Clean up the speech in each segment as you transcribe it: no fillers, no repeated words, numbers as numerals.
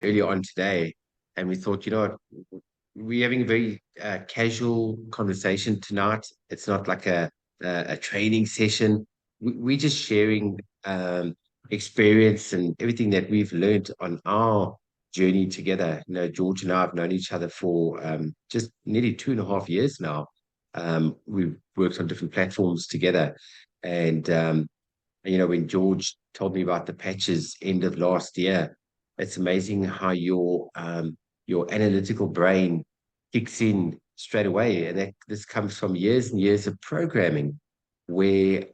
earlier on today, and we thought, we're having a very casual conversation tonight. It's not like a training session. We're just sharing experience and everything that we've learned on our journey together. George and I have known each other for just nearly 2.5 years now. We've worked on different platforms together, and when George told me about the patches end of last year, it's amazing how your analytical brain kicks in straight away, and this comes from years and years of programming, where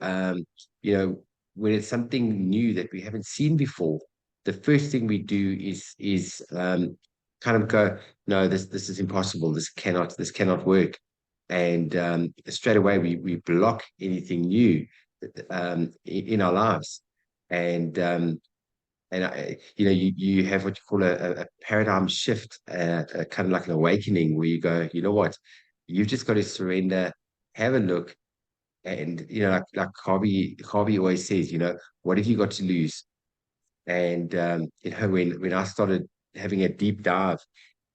you know when it's something new that we haven't seen before, the first thing we do is kind of go, no, this is impossible. This cannot work, and straight away we block anything new in our lives. And you have what you call a paradigm shift, kind of like an awakening, where you go, you know what, you've just got to surrender, have a look, and like Harvey always says, what have you got to lose? And when I started having a deep dive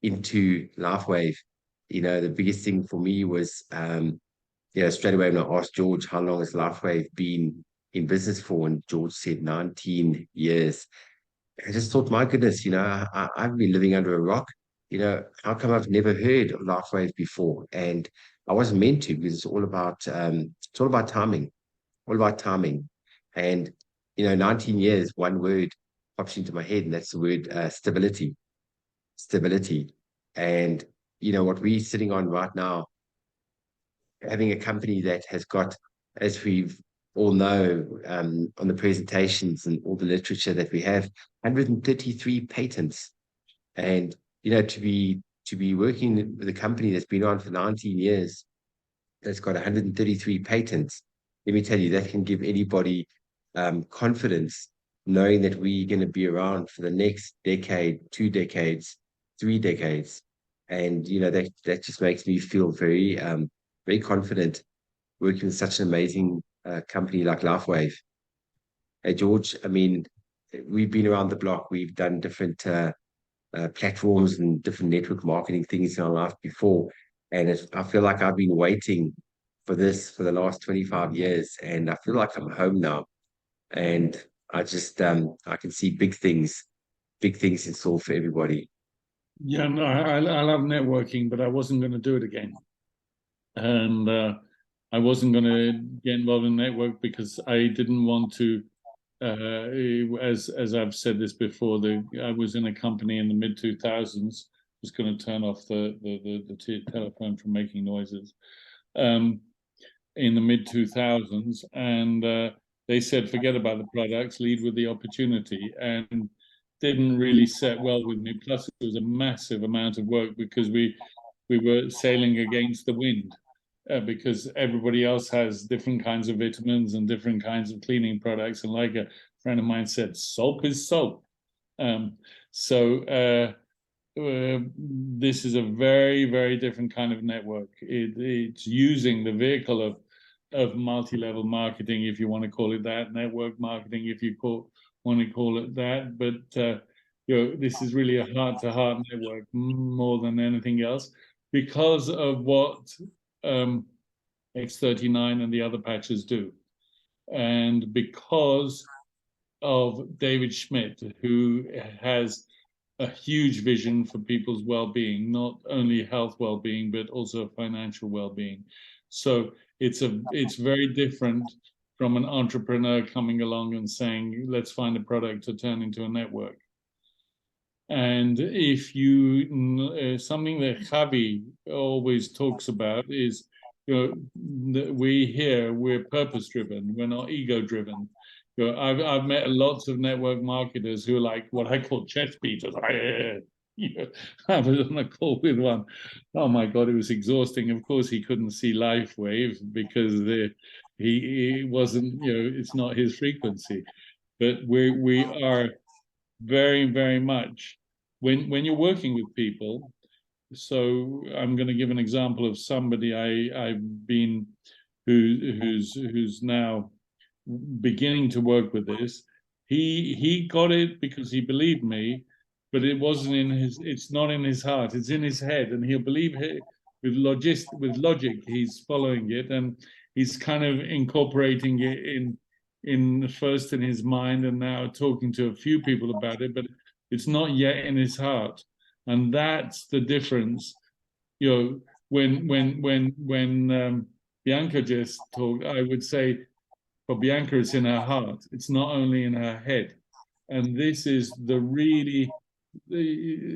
into LifeWave, the biggest thing for me was straight away when I asked George how long has LifeWave been in business for, and George said 19 years. I just thought, my goodness, I've been living under a rock. How come I've never heard of LifeWave before? And I wasn't meant to, because it's all about timing, all about timing. And 19 years, one word pops into my head, and that's the word stability. Stability. And what we're sitting on right now, having a company that has got, as we've all know, on the presentations and all the literature that we have, 133 patents. And to be working with a company that's been on for 19 years, that's got 133 patents, let me tell you, that can give anybody confidence, knowing that we're going to be around for the next decade, 2 decades, 3 decades. And that just makes me feel very confident working with such an amazing company like LifeWave. Hey, George, I mean, we've been around the block. We've done different platforms and different network marketing things in our life before. And I feel like I've been waiting for this for the last 25 years. And I feel like I'm home now. And I can see big things in store for everybody. Yeah, no, I love networking, but I wasn't going to do it again. And I wasn't going to get involved in network because I didn't want to. As I've said this before, I was in a company in the mid 2000s. Was going to turn off the telephone from making noises. In the mid 2000s, and they said, forget about the products, lead with the opportunity, and didn't really set well with me. Plus, it was a massive amount of work because we were sailing against the wind. Because everybody else has different kinds of vitamins and different kinds of cleaning products. And like a friend of mine said, soap is soap. So this is a very, very different kind of network. It's using the vehicle of multi-level marketing, if you want to call it that, network marketing, if you want to call it that. But this is really a heart-to-heart network more than anything else, because of what X39 and the other patches do. And because of David Schmidt, who has a huge vision for people's well-being, not only health well-being, but also financial well-being. So it's very different from an entrepreneur coming along and saying, let's find a product to turn into a network. And if you, something that Javi always talks about is, we're purpose driven, we're not ego driven. I've met lots of network marketers who are like what I call chest beaters. I was on a call with one. Oh my God, it was exhausting. Of course, he couldn't see LifeWave because he wasn't, it's not his frequency. But we are very, very much when you're working with people. So I'm going to give an example of somebody I've been who's now beginning to work with this. He got it because he believed me, but it wasn't in his. It's not in his heart. It's in his head, and he'll believe it with logic. He's following it, and he's kind of incorporating it in first in his mind, and now talking to a few people about it, but it's not yet in his heart, and that's the difference. You know, when Bianca just talked, I would say for Bianca, it's in her heart. It's not only in her head. And this is the really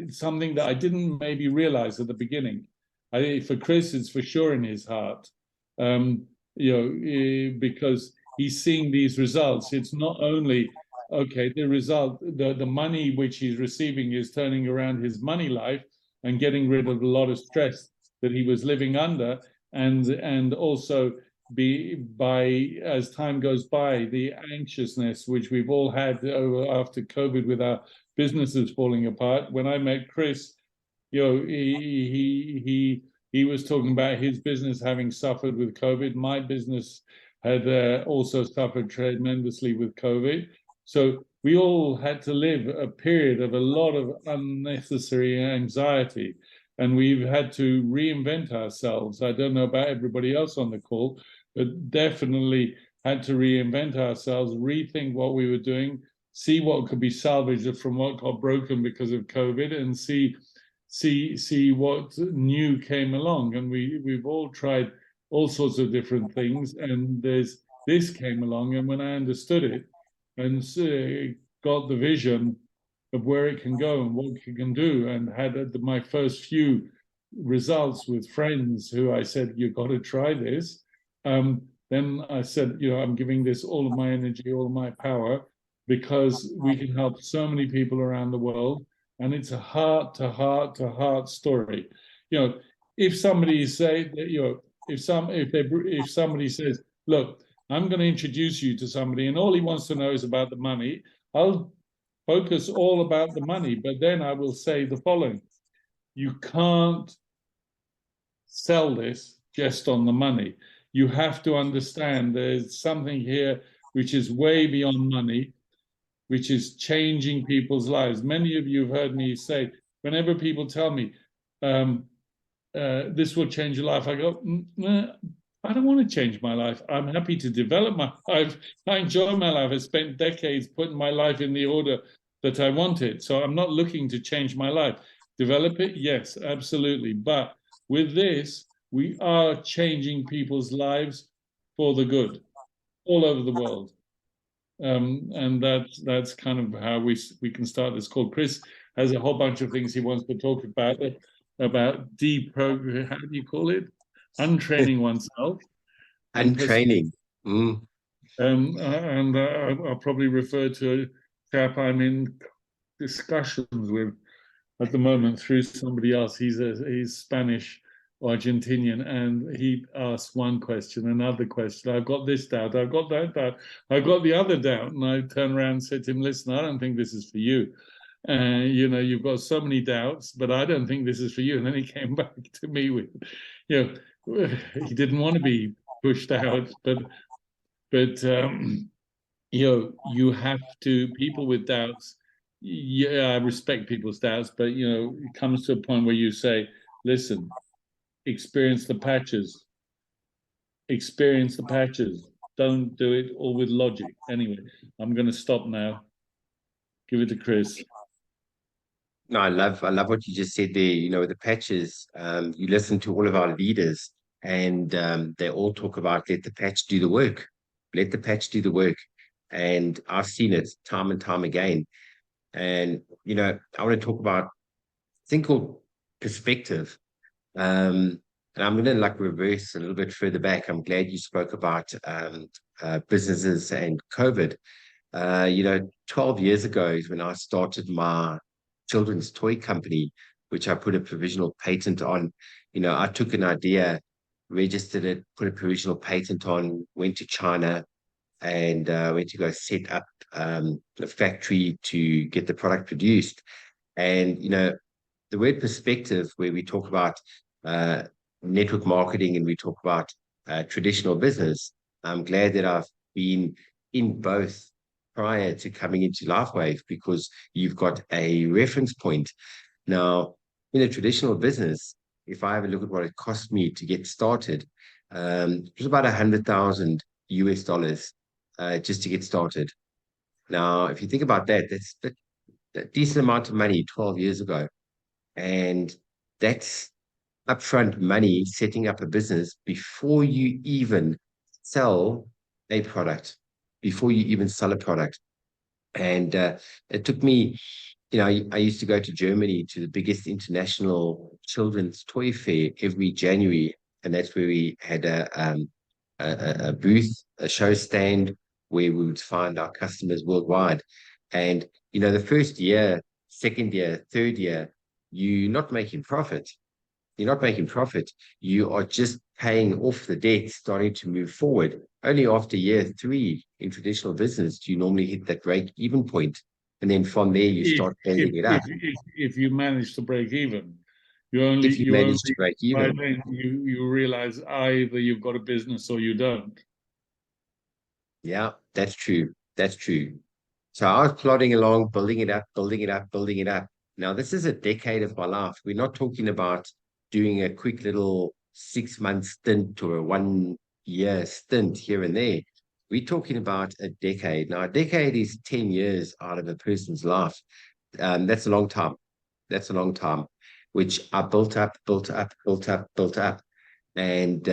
something that I didn't maybe realize at the beginning. I think for Chris, it's for sure in his heart, because he's seeing these results. It's not only okay, the result, the money which he's receiving is turning around his money life and getting rid of a lot of stress that he was living under, and also as time goes by, the anxiousness which we've all had after COVID with our businesses falling apart. When I met Chris, he was talking about his business having suffered with COVID. My business had also suffered tremendously with COVID. So we all had to live a period of a lot of unnecessary anxiety, and we've had to reinvent ourselves. I don't know about everybody else on the call, but definitely had to reinvent ourselves, rethink what we were doing, see what could be salvaged from what got broken because of COVID, and see what new came along. And we've all tried all sorts of different things, and this came along, and when I understood it and got the vision of where it can go and what it can do, and had my first few results with friends who I said, you've got to try this. Then I said, I'm giving this all of my energy, all of my power, because we can help so many people around the world. And it's a heart to heart to heart story. If somebody say that, if somebody says, look, I'm going to introduce you to somebody, and all he wants to know is about the money, I'll focus all about the money. But then I will say the following: you can't sell this just on the money. You have to understand there's something here which is way beyond money, which is changing people's lives. Many of you have heard me say, whenever people tell me, this will change your life, I go, I don't want to change my life. I'm happy to develop my life. I enjoy my life. I spent decades putting my life in the order that I wanted. So I'm not looking to change my life. Develop it? Yes, absolutely. But with this, we are changing people's lives for the good all over the world. And that's kind of how we can start this call. Chris has a whole bunch of things he wants to talk about deprogram. How do you call it? Untraining oneself. Untraining. And I'll probably refer to a chap I'm in discussions with at the moment through somebody else. He's Spanish Argentinian, and he asked one question, another question. I've got this doubt, I've got that doubt, I've got the other doubt. And I turned around and said to him, listen, I don't think this is for you. You've got so many doubts, but I don't think this is for you. And then he came back to me with, he didn't want to be pushed out, but you have to, people with doubts, I respect people's doubts, but it comes to a point where you say, listen, experience the patches. Don't do it all with logic. Anyway, I'm going to stop now. Give it to Chris. No, I love what you just said there. With the patches, you listen to all of our leaders, and they all talk about let the patch do the work. Let the patch do the work. And I've seen it time and time again. And I want to talk about a thing called perspective. And I'm going to reverse a little bit further back. I'm glad you spoke about businesses and COVID. 12 years ago is when I started my children's toy company, which I put a provisional patent on. I took an idea, registered it, put a provisional patent on, went to China, and went to go set up a factory to get the product produced. And the word perspective, where we talk about network marketing and we talk about traditional business, I'm glad that I've been in both prior to coming into LifeWave because you've got a reference point. Now, in a traditional business, if I have a look at what it cost me to get started, it was about 100,000 US dollars just to get started. Now, if you think about that, that's a decent amount of money 12 years ago. And that's upfront money setting up a business before you even sell a product, before you even sell a product. And it took me, I used to go to Germany to the biggest international children's toy fair every January. And that's where we had a booth, a show stand where we would find our customers worldwide. And, the first year, second year, third year, you're not making profit. You're not making profit. You are just paying off the debt, starting to move forward. Only after year three in traditional business do you normally hit that break even point. And then from there, you if start building it up. if you manage to break even, If you you only manage to break by even. then you realize either you've got a business or you don't. Yeah, that's true. That's true. So I was plodding along, building it up, building it up, building it up. Now, this is a decade of my life. We're not talking about doing a quick little 6 month stint or a 1 year stint here and there. We're talking about a decade. Now, a decade is 10 years out of a person's life. That's a long time. That's a long time, which I built up, built up, built up, built up. And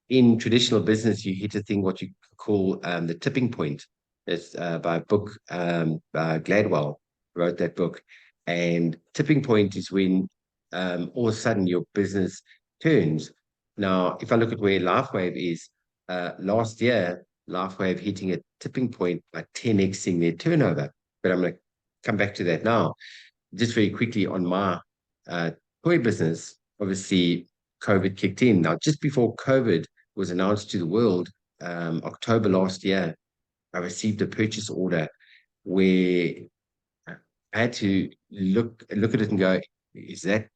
in traditional business, you hit a thing what you call the tipping point. It's by a book by Gladwell wrote that book. And tipping point is when all of a sudden your business turns. Now, if I look at where LifeWave is, last year, LifeWave hitting a tipping point by 10xing their turnover. But I'm going to come back to that now. Just very quickly on my toy business, obviously COVID kicked in. Now, just before COVID was announced to the world, October last year, I received a purchase order where I had to look at it and go,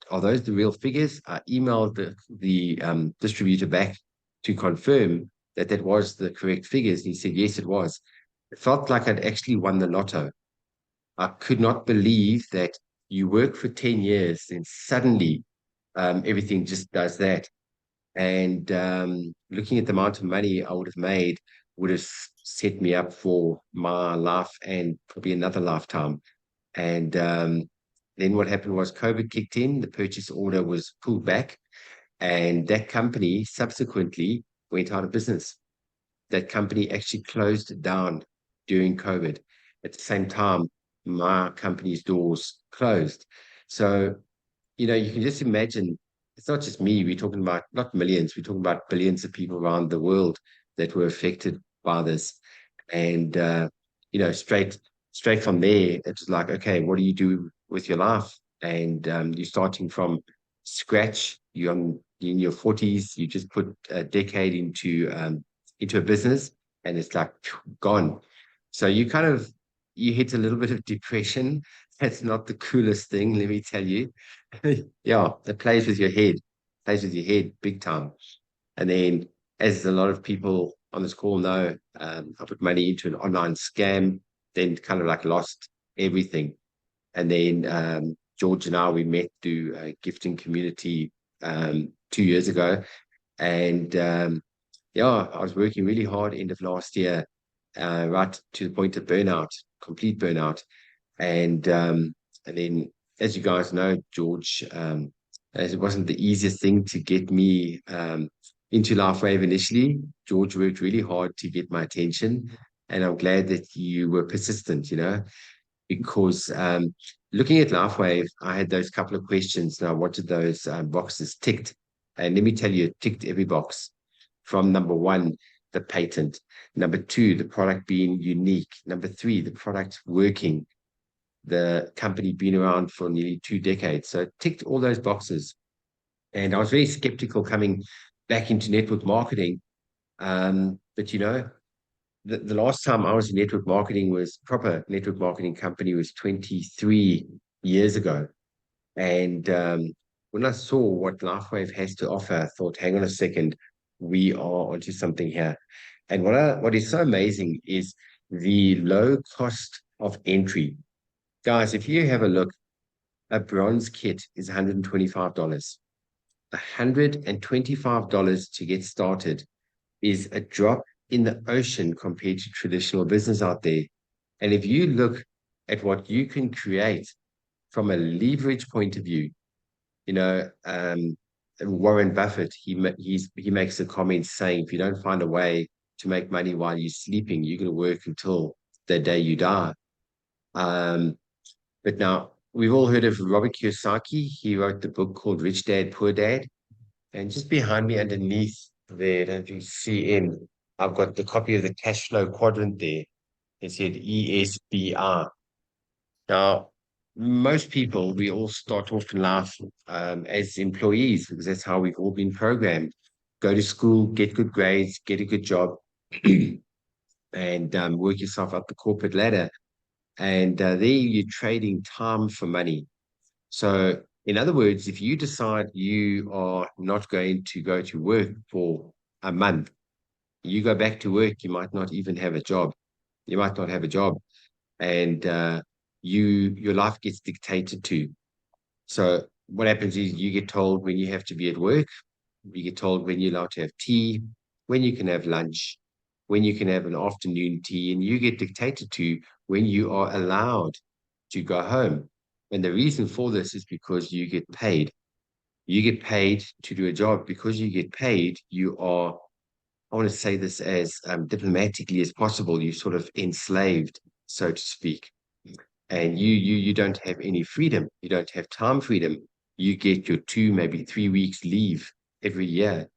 are those the real figures? I emailed the distributor back to confirm that that was the correct figures. And he said, yes, it was. It felt like I'd actually won the lotto. I could not believe that you work for 10 years and suddenly everything just does that. And looking at the amount of money I would have made would have set me up for my life and probably another lifetime. And then what happened was COVID kicked in, the purchase order was pulled back, and that company subsequently went out of business. That company actually closed down during COVID. At the same time, my company's doors closed. So, you can just imagine it's not just me. We're talking about not millions, we're talking about billions of people around the world that were affected by this. And straight from there, it was like, okay, what do you do with your life? And you're starting from scratch. You're in your 40s. You just put a decade into a business, and it's like gone. So you hit a little bit of depression. That's not the coolest thing, let me tell you. Yeah, it plays with your head, plays with your head big time. And then, as a lot of people on this call know, I put money into an online scam, then kind of like lost everything. And then George and I, we met through a gifting community 2 years ago. And yeah, I was working really hard end of last year, right to the point of burnout, complete burnout. And then, as you guys know, George, as it wasn't the easiest thing to get me into LifeWave initially. George worked really hard to get my attention, and I'm glad that you were persistent, because looking at LifeWave, I had those couple of questions. Now, what did those boxes ticked? And let me tell you, it ticked every box from number one, the patent, number two, the product being unique, number three, the product working, the company being around for nearly 2 decades. So it ticked all those boxes. And I was very skeptical coming back into network marketing. But the last time I was in network marketing was proper network marketing company was 23 years ago. And when I saw what LifeWave has to offer, I thought, hang on a second, we are onto something here. And what is so amazing is the low cost of entry. Guys, if you have a look, a bronze kit is $125. $125 to get started is a drop in the ocean compared to traditional business out there. And if you look at what you can create from a leverage point of view, you know, Warren Buffett, he makes a comment saying, if you don't find a way to make money while you're sleeping, you're going to work until the day you die. But now we've all heard of Robert Kiyosaki. He wrote the book called Rich Dad, Poor Dad. And just behind me, underneath there, don't you see in, I've got the copy of the cash flow quadrant there. It said ESBR. Now, most people, we all start off in life as employees because that's how we've all been programmed. Go to school, get good grades, get a good job, and work yourself up the corporate ladder. And there you're trading time for money. So, in other words, if you decide you are not going to go to work for a month, you go back to work, you might not even have a job. You might not have a job, and your life gets dictated to. So, what happens is you get told when you have to be at work, you get told when you're allowed to have tea, when you can have lunch, when you can have an afternoon tea, and you get dictated to when you are allowed to go home. And the reason for this is because you get paid. You get paid to do a job. Because you get paid, you are, I want to say this as diplomatically as possible, you're sort of enslaved, so to speak. And you don't have any freedom. You don't have time freedom. You get your 2, maybe 3 weeks leave every year.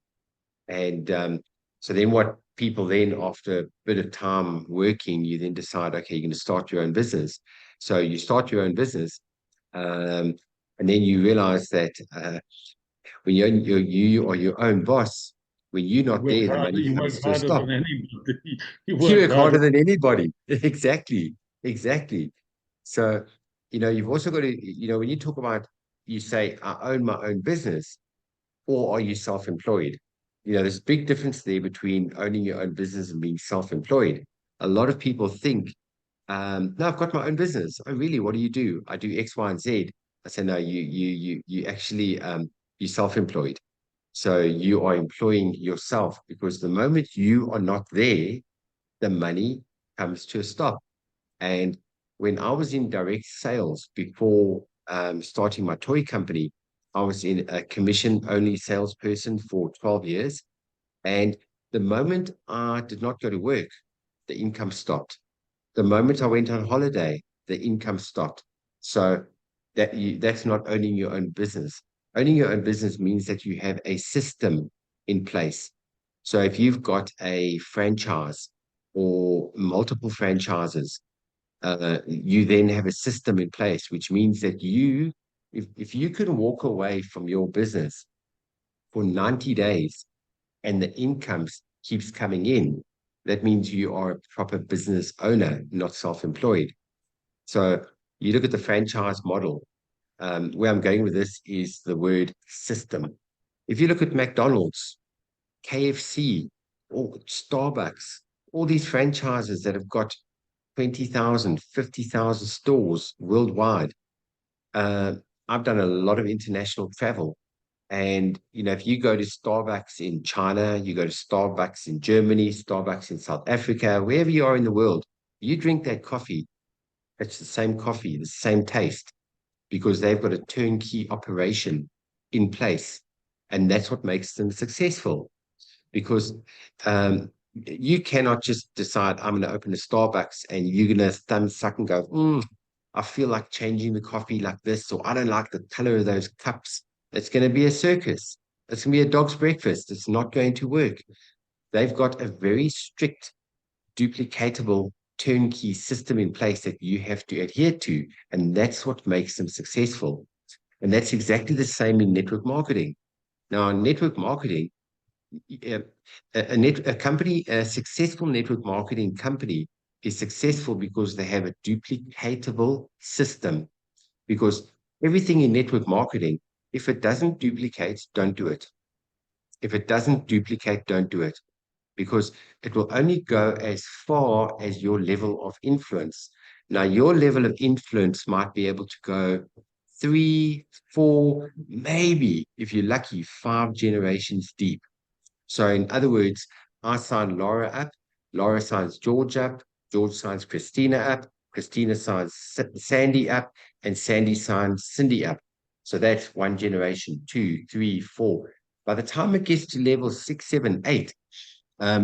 And so then what people then, after a bit of time working, you then decide, okay, you're going to start your own business. So you start your own business, and then you realize that when you are your own boss, when you're not there, the money You comes work to a harder stop. than anybody. You You work work harder harder. than anybody. Exactly. Exactly. So, you've also got to, when you talk about, you say, I own my own business, or are you self-employed? There's a big difference there between owning your own business and being self-employed. A lot of people think, no, I've got my own business. Oh, really? What do you do? I do X, Y, and Z. I say, no, you actually, you're self-employed. So you are employing yourself because the moment you are not there, the money comes to a stop. And when I was in direct sales before starting my toy company, I was in a commission-only salesperson for 12 years. And the moment I did not go to work, the income stopped. The moment I went on holiday, the income stopped. So that's not owning your own business. Owning your own business means that you have a system in place. So if you've got a franchise or multiple franchises, you then have a system in place, which means that if you can walk away from your business for 90 days and the income keeps coming in, that means you are a proper business owner, not self-employed. So you look at the franchise model. Where I'm going with this is the word system. If you look at McDonald's, KFC, or Starbucks, all these franchises that have got 20,000, 50,000 stores worldwide. Uh, I've done a lot of international travel. And, if you go to Starbucks in China, you go to Starbucks in Germany, Starbucks in South Africa, wherever you are in the world, you drink that coffee. It's the same coffee, the same taste, because they've got a turnkey operation in place. And that's what makes them successful. Because you cannot just decide, I'm going to open a Starbucks and you're going to thumb suck and go, I feel like changing the coffee like this, or I don't like the color of those cups. It's going to be a circus. It's going to be a dog's breakfast. It's not going to work. They've got a very strict, duplicatable, turnkey system in place that you have to adhere to. And that's what makes them successful. And that's exactly the same in network marketing. Now, in network marketing, a, a successful network marketing company is successful because they have a duplicatable system. Because everything in network marketing, if it doesn't duplicate, don't do it. If it doesn't duplicate, don't do it. because it will only go as far as your level of influence. Now, your level of influence might be able to go 3, 4, maybe, if you're lucky, 5 generations deep. So, in other words, I sign Laura up, Laura signs George up, George signs Christina up, Christina signs Sandy up, and Sandy signs Cindy up. So that's one generation, 2, 3, 4. By the time it gets to level 6, 7, 8,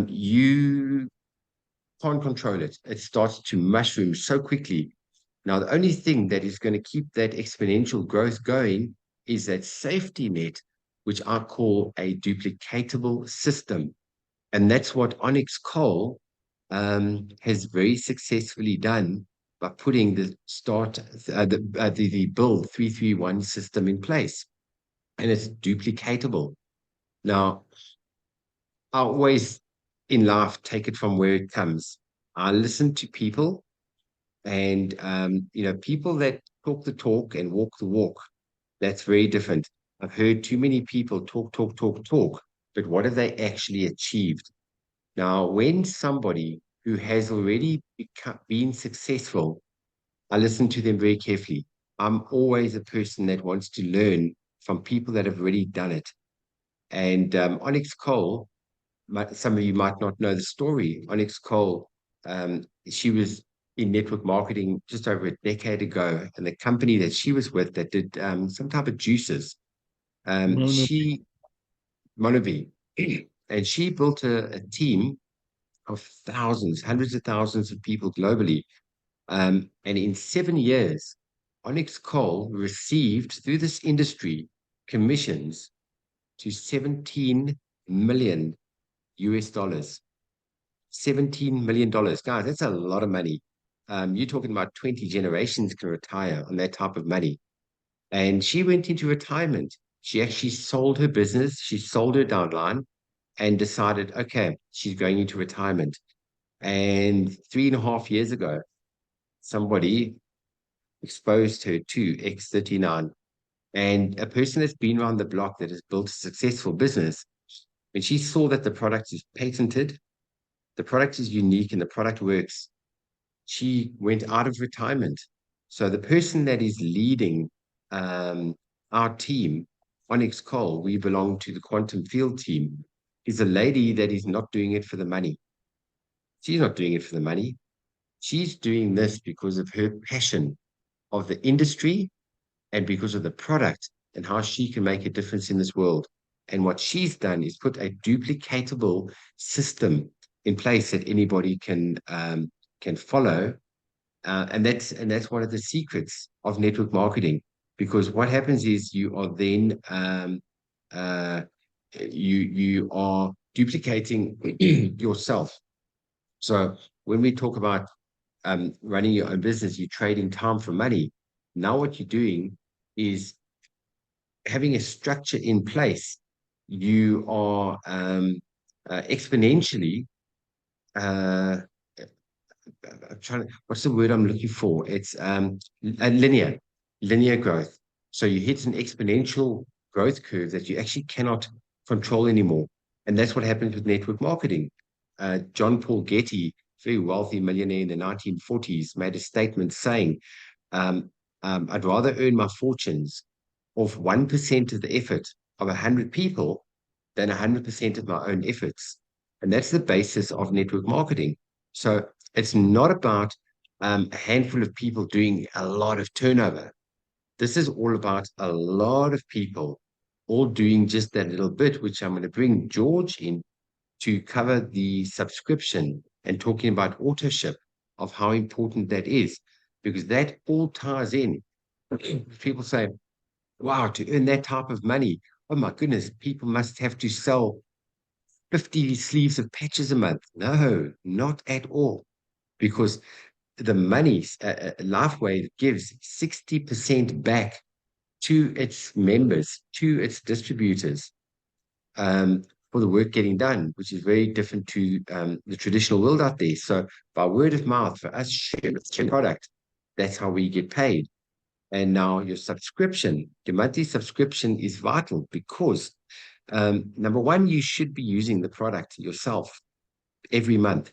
you can't control it. It starts to mushroom so quickly. Now, the only thing that is going to keep that exponential growth going is that safety net, which I call a duplicatable system. And that's what Onyx Coal has very successfully done by putting the build 331 system in place. And it's duplicatable. Now, I always in life take it from where it comes. I listen to people, and people that talk the talk and walk the walk. That's very different. I've heard too many people talk, talk, talk, talk, but what have they actually achieved? Now, when somebody who has already been successful, I listen to them very carefully. I'm always a person that wants to learn from people that have already done it. And Onyx Cole, some of you might not know the story. Onyx Cole, she was in network marketing just over a decade ago, and the company that she was with that did some type of juices, Mona, she Monovi, and she built a team of thousands, hundreds of thousands of people globally. And in 7 years, Onyx Coal received through this industry commissions to 17 million US dollars. $17 million. Guys, that's a lot of money. You're talking about 20 generations can retire on that type of money. And she went into retirement. She actually sold her business. She sold her downline and decided, okay, she's going into retirement. And 3.5 years ago, somebody exposed her to X39. And a person that's been around the block that has built a successful business, when she saw that the product is patented, the product is unique and the product works, she went out of retirement. So the person that is leading our team, Onyx Cole, we belong to the quantum field team, is a lady that is not doing it for the money. She's not doing it for the money. She's doing this because of her passion of the industry and because of the product and how she can make a difference in this world. And what she's done is put a duplicatable system in place that anybody can follow, and that's one of the secrets of network marketing. Because what happens is you are then uh, you are duplicating yourself. So when we talk about running your own business, you're trading time for money. Now what you're doing is having a structure in place. You are exponentially uh, I'm trying to, what's the word I'm looking for? It's a linear growth. So you hit an exponential growth curve that you actually cannot control anymore. And that's what happens with network marketing. John Paul Getty, very wealthy millionaire in the 1940s, made a statement saying, I'd rather earn my fortunes off 1% of the effort of 100 people than 100% of my own efforts. And that's the basis of network marketing. So it's not about a handful of people doing a lot of turnover. This is all about a lot of people all doing just that little bit, which I'm going to bring George in to cover the subscription and talking about auto ship of how important that is, because that all ties in. People say, wow, to earn that type of money, oh my goodness, people must have to sell 50 sleeves of patches a month. No, not at all. Because the money, Lifeway gives 60% back to its members, to its distributors, um, for the work getting done, which is very different to the traditional world out there. So by word of mouth, for us, share product, that's how we get paid. And now your subscription, your monthly subscription is vital because number one, you should be using the product yourself. every month.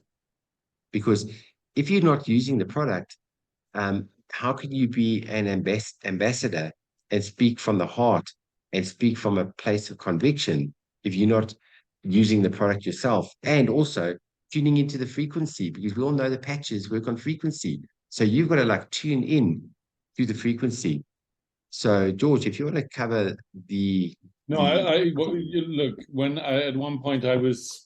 Because if you're not using the product, how can you be an ambassador and speak from the heart and speak from a place of conviction if you're not using the product yourself and also tuning into the frequency? Because we all know the patches work on frequency. So you've got to like tune in to the frequency. So George, if you want to cover No, look, at one point I was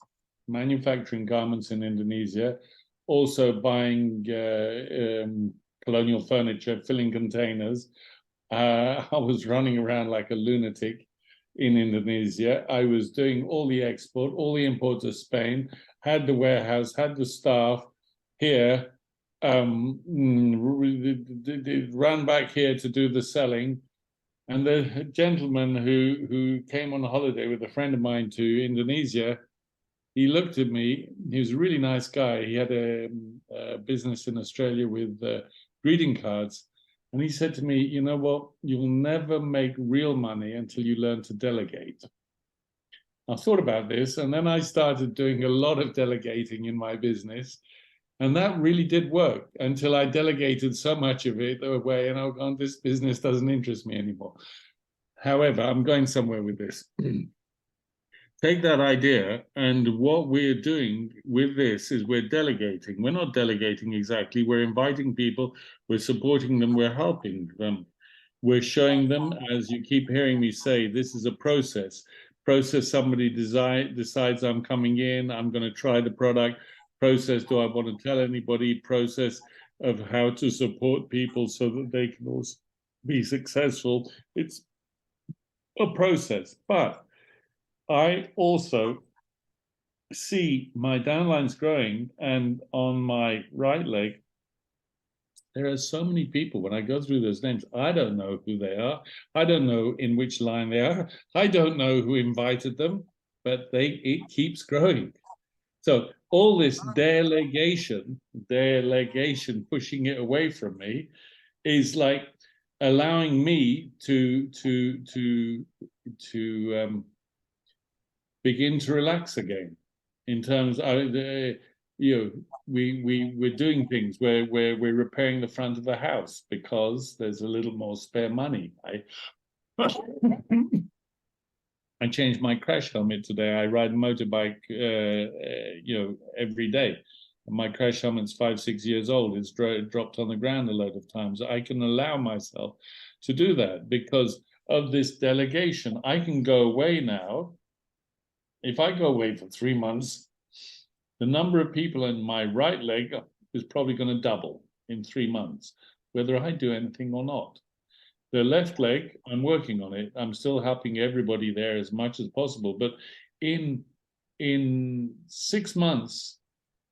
manufacturing garments in Indonesia, also buying colonial furniture, filling containers. I was running around like a lunatic in Indonesia. I was doing all the export, all the import to Spain, had the warehouse, had the staff here, ran back here to do the selling. And the gentleman who came on holiday with a friend of mine to Indonesia, he looked at me. He was a really nice guy. He had a business in Australia with greeting cards. And he said to me, you know what? You'll never make real money until you learn to delegate. I thought about this, and then I started doing a lot of delegating in my business. And that really did work until I delegated so much of it away, and oh, this business doesn't interest me anymore. However, I'm going somewhere with this. Take that idea, and what we're doing with this is we're delegating. We're not delegating exactly. We're inviting people, we're supporting them, we're helping them. We're showing them, as you keep hearing me say, this is a process. Somebody decides I'm coming in, I'm going to try the product. Process, do I want to tell anybody? Process of how to support people so that they can also be successful. It's a process. But I also see my downlines growing, and on my right leg, there are so many people. When I go through those names, I don't know who they are. I don't know in which line they are. I don't know who invited them, but it keeps growing. So all this delegation, pushing it away from me, is like allowing me to begin to relax again. In terms of we're doing things where we're repairing the front of the house because there's a little more spare money. I changed my crash helmet today. I ride a motorbike, every day. My crash helmet's 5-6 years old. It's dropped on the ground a load of times. I can allow myself to do that because of this delegation. I can go away now. If I go away for 3 months, the number of people in my right leg is probably going to double in 3 months, whether I do anything or not. The left leg, I'm working on it. I'm still helping everybody there as much as possible. But in 6 months,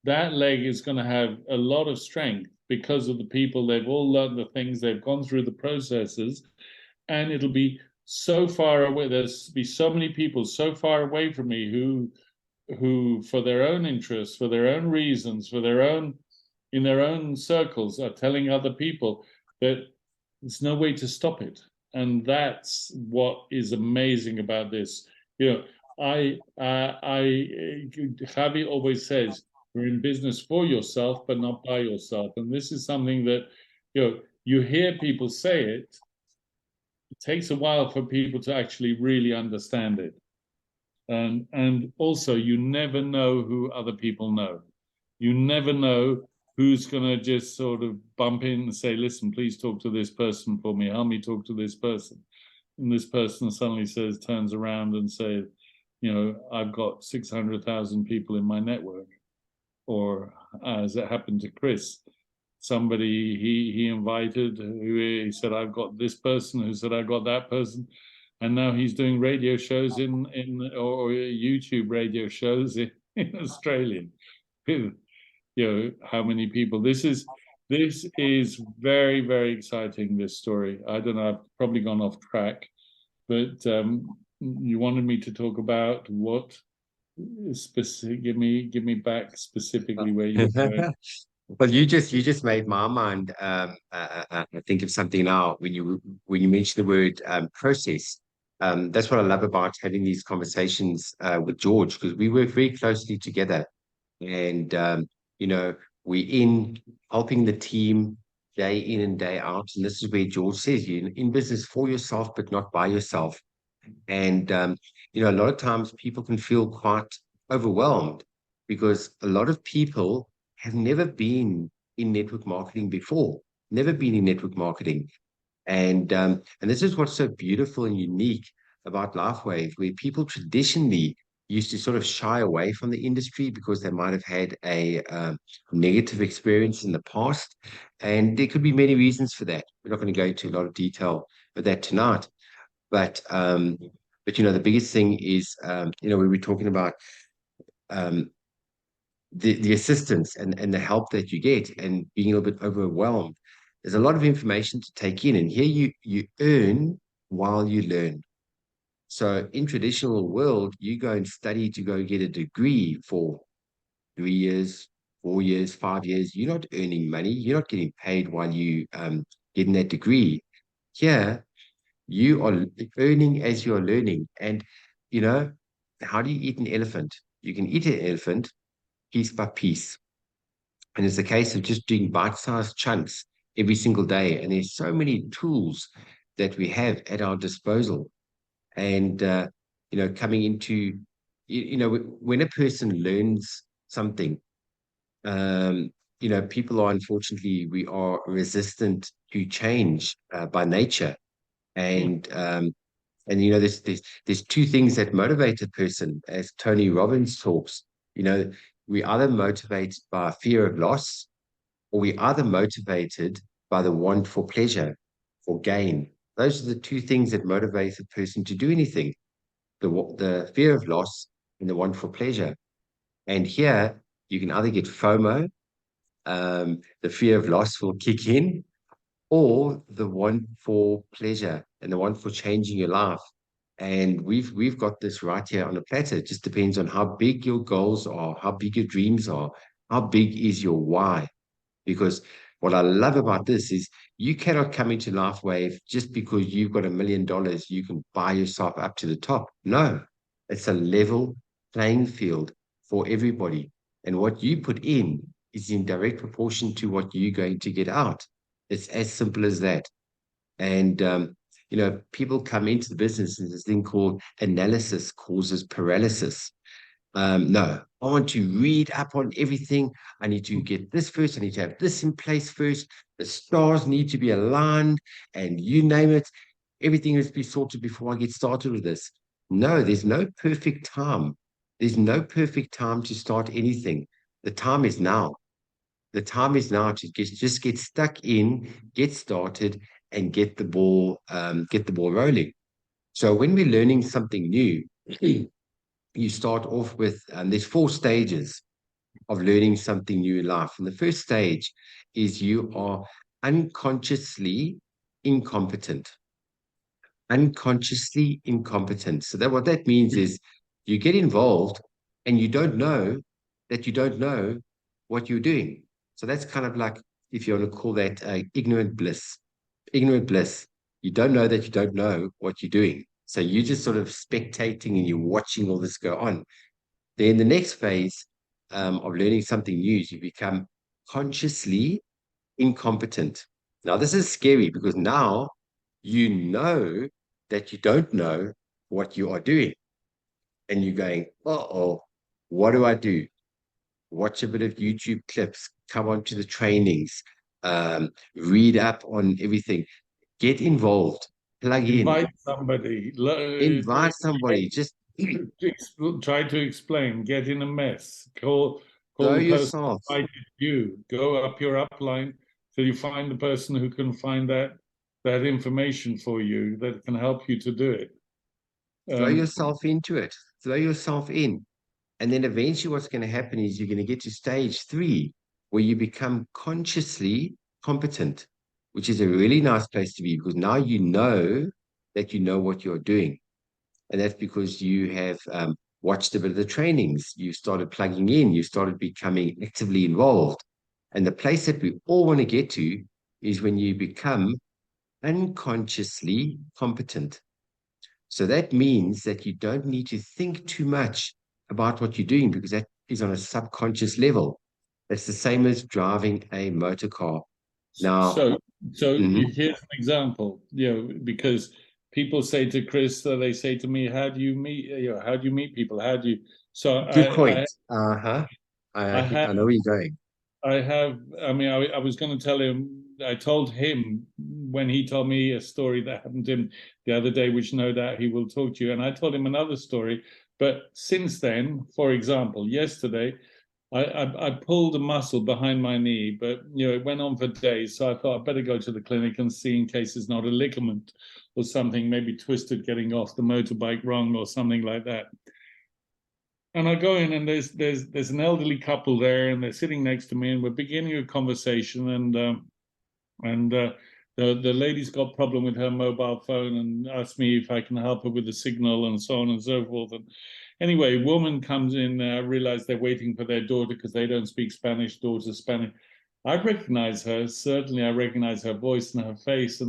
that leg is going to have a lot of strength because of the people. They've all learned the things. They've gone through the processes, and it'll be so far away. There's be so many people so far away from me who for their own interests, for their own reasons, in their own circles, are telling other people that there's no way to stop it. And that's what is amazing about this. Javi always says, you're in business for yourself, but not by yourself. And this is something that, you hear people say it. It takes a while for people to actually really understand it. And also, you never know who other people know. You never know who's going to just sort of bump in and say, listen, please talk to this person for me. Help me talk to this person. And this person suddenly turns around and says, I've got 600,000 people in my network. Or as it happened to Chris, somebody he invited, who he said, I've got this person, who said, I've got that person. And now he's doing radio shows or YouTube radio shows in Australia. How many people? This is very, very exciting, this story. I don't know, I've probably gone off track, but you wanted me to talk about what specific, give me back specifically where you were going. Well, you just made my mind think of something now when you mentioned the word process. That's what I love about having these conversations with George, because we work very closely together. And you know, we're in helping the team day in and day out. And this is where George says you're in business for yourself, but not by yourself. And a lot of times people can feel quite overwhelmed because a lot of people have never been in network marketing before, never been in network marketing. And this is what's so beautiful and unique about LifeWave, where people traditionally used to sort of shy away from the industry because they might have had a negative experience in the past. And there could be many reasons for that. We're not going to go into a lot of detail with that tonight. But the biggest thing is we were talking about um, the assistance and the help that you get and being a little bit overwhelmed. There's a lot of information to take in, and here you earn while you learn. So in traditional world, you go and study to go get a degree for 3 years, 4 years, 5 years. You're not earning money. You're not getting paid while you getting that degree. Here, you are earning as you're learning. And you know, how do you eat an elephant? You can eat an elephant piece by piece. And it's a case of just doing bite-sized chunks every single day. And there's so many tools that we have at our disposal. And coming into when a person learns something, people are unfortunately we are resistant to change by nature. Hmm. And there's two things that motivate a person, as Tony Robbins talks. We either motivated by fear of loss, or we either motivated by the want for pleasure, for gain. Those are the two things that motivate a person to do anything: the fear of loss and the want for pleasure. And here you can either get FOMO, the fear of loss will kick in, or the want for pleasure and the want for changing your life. And we've got this right here on a platter. It just depends on how big your goals are, how big your dreams are, how big is your why. Because what I love about this is you cannot come into LifeWave just because you've got $1 million, you can buy yourself up to the top. No, it's a level playing field for everybody. And what you put in is in direct proportion to what you're going to get out. It's as simple as that. And people come into the business and this thing called analysis causes paralysis. No, I want to read up on everything. I need to get this first. I need to have this in place first. The stars need to be aligned, and you name it. Everything must be sorted before I get started with this. No, there's no perfect time. There's no perfect time to start anything. The time is now. The time is now to just get stuck in, get started, and get the ball rolling. So when we're learning something new, you start off with there's 4 stages of learning something new in life. And the first stage is you are unconsciously incompetent. Unconsciously incompetent. So that what that means is you get involved and you don't know that you don't know what you're doing. So that's kind of like, if you want to call that ignorant bliss. Ignorant bliss. You don't know that you don't know what you're doing. So you're just sort of spectating and you're watching all this go on. Then the next phase of learning something new is you become consciously incompetent. Now, this is scary because now you know that you don't know what you are doing. And you're going, oh, what do I do? Watch a bit of YouTube clips, come on to the trainings, read up on everything, get involved, plug in, Invite somebody. invite somebody, just Try to explain. Get in a mess. Call throw the person yourself. who invited you. Go up your upline till you find the person who can find that information for you that can help you to do it. Throw Um, yourself into it. Throw yourself in. And then eventually what's going to happen is you're going to get to stage 3 where you become consciously competent, which is a really nice place to be because now you know that you know what you're doing. And that's because you have watched a bit of the trainings, you started plugging in, you started becoming actively involved. And the place that we all want to get to is when you become unconsciously competent. So that means that you don't need to think too much about what you're doing because that is on a subconscious level. It's the same as driving a motor car. Now, So, so mhm, here's an example, because people say to Chris, they say to me, "How do you meet? How do you meet people? How do you?" So good point. Uh-huh. I I have, know where you're going. I have. I mean, I was going to tell him. I told him when he told me a story that happened to him the other day, which no doubt he will talk to you. And I told him another story. But since then, for example, yesterday. I pulled a muscle behind my knee, but it went on for days. So I thought I'd better go to the clinic and see in case it's not a ligament or something, maybe twisted getting off the motorbike wrong or something like that. And I go in and there's an elderly couple there, and they're sitting next to me, and we're beginning a conversation, and the lady's got a problem with her mobile phone and asked me if I can help her with the signal and so on and so forth. And anyway, a woman comes in, realize they're waiting for their daughter because they don't speak Spanish, daughter's Spanish. I recognize her, certainly I recognize her voice and her face.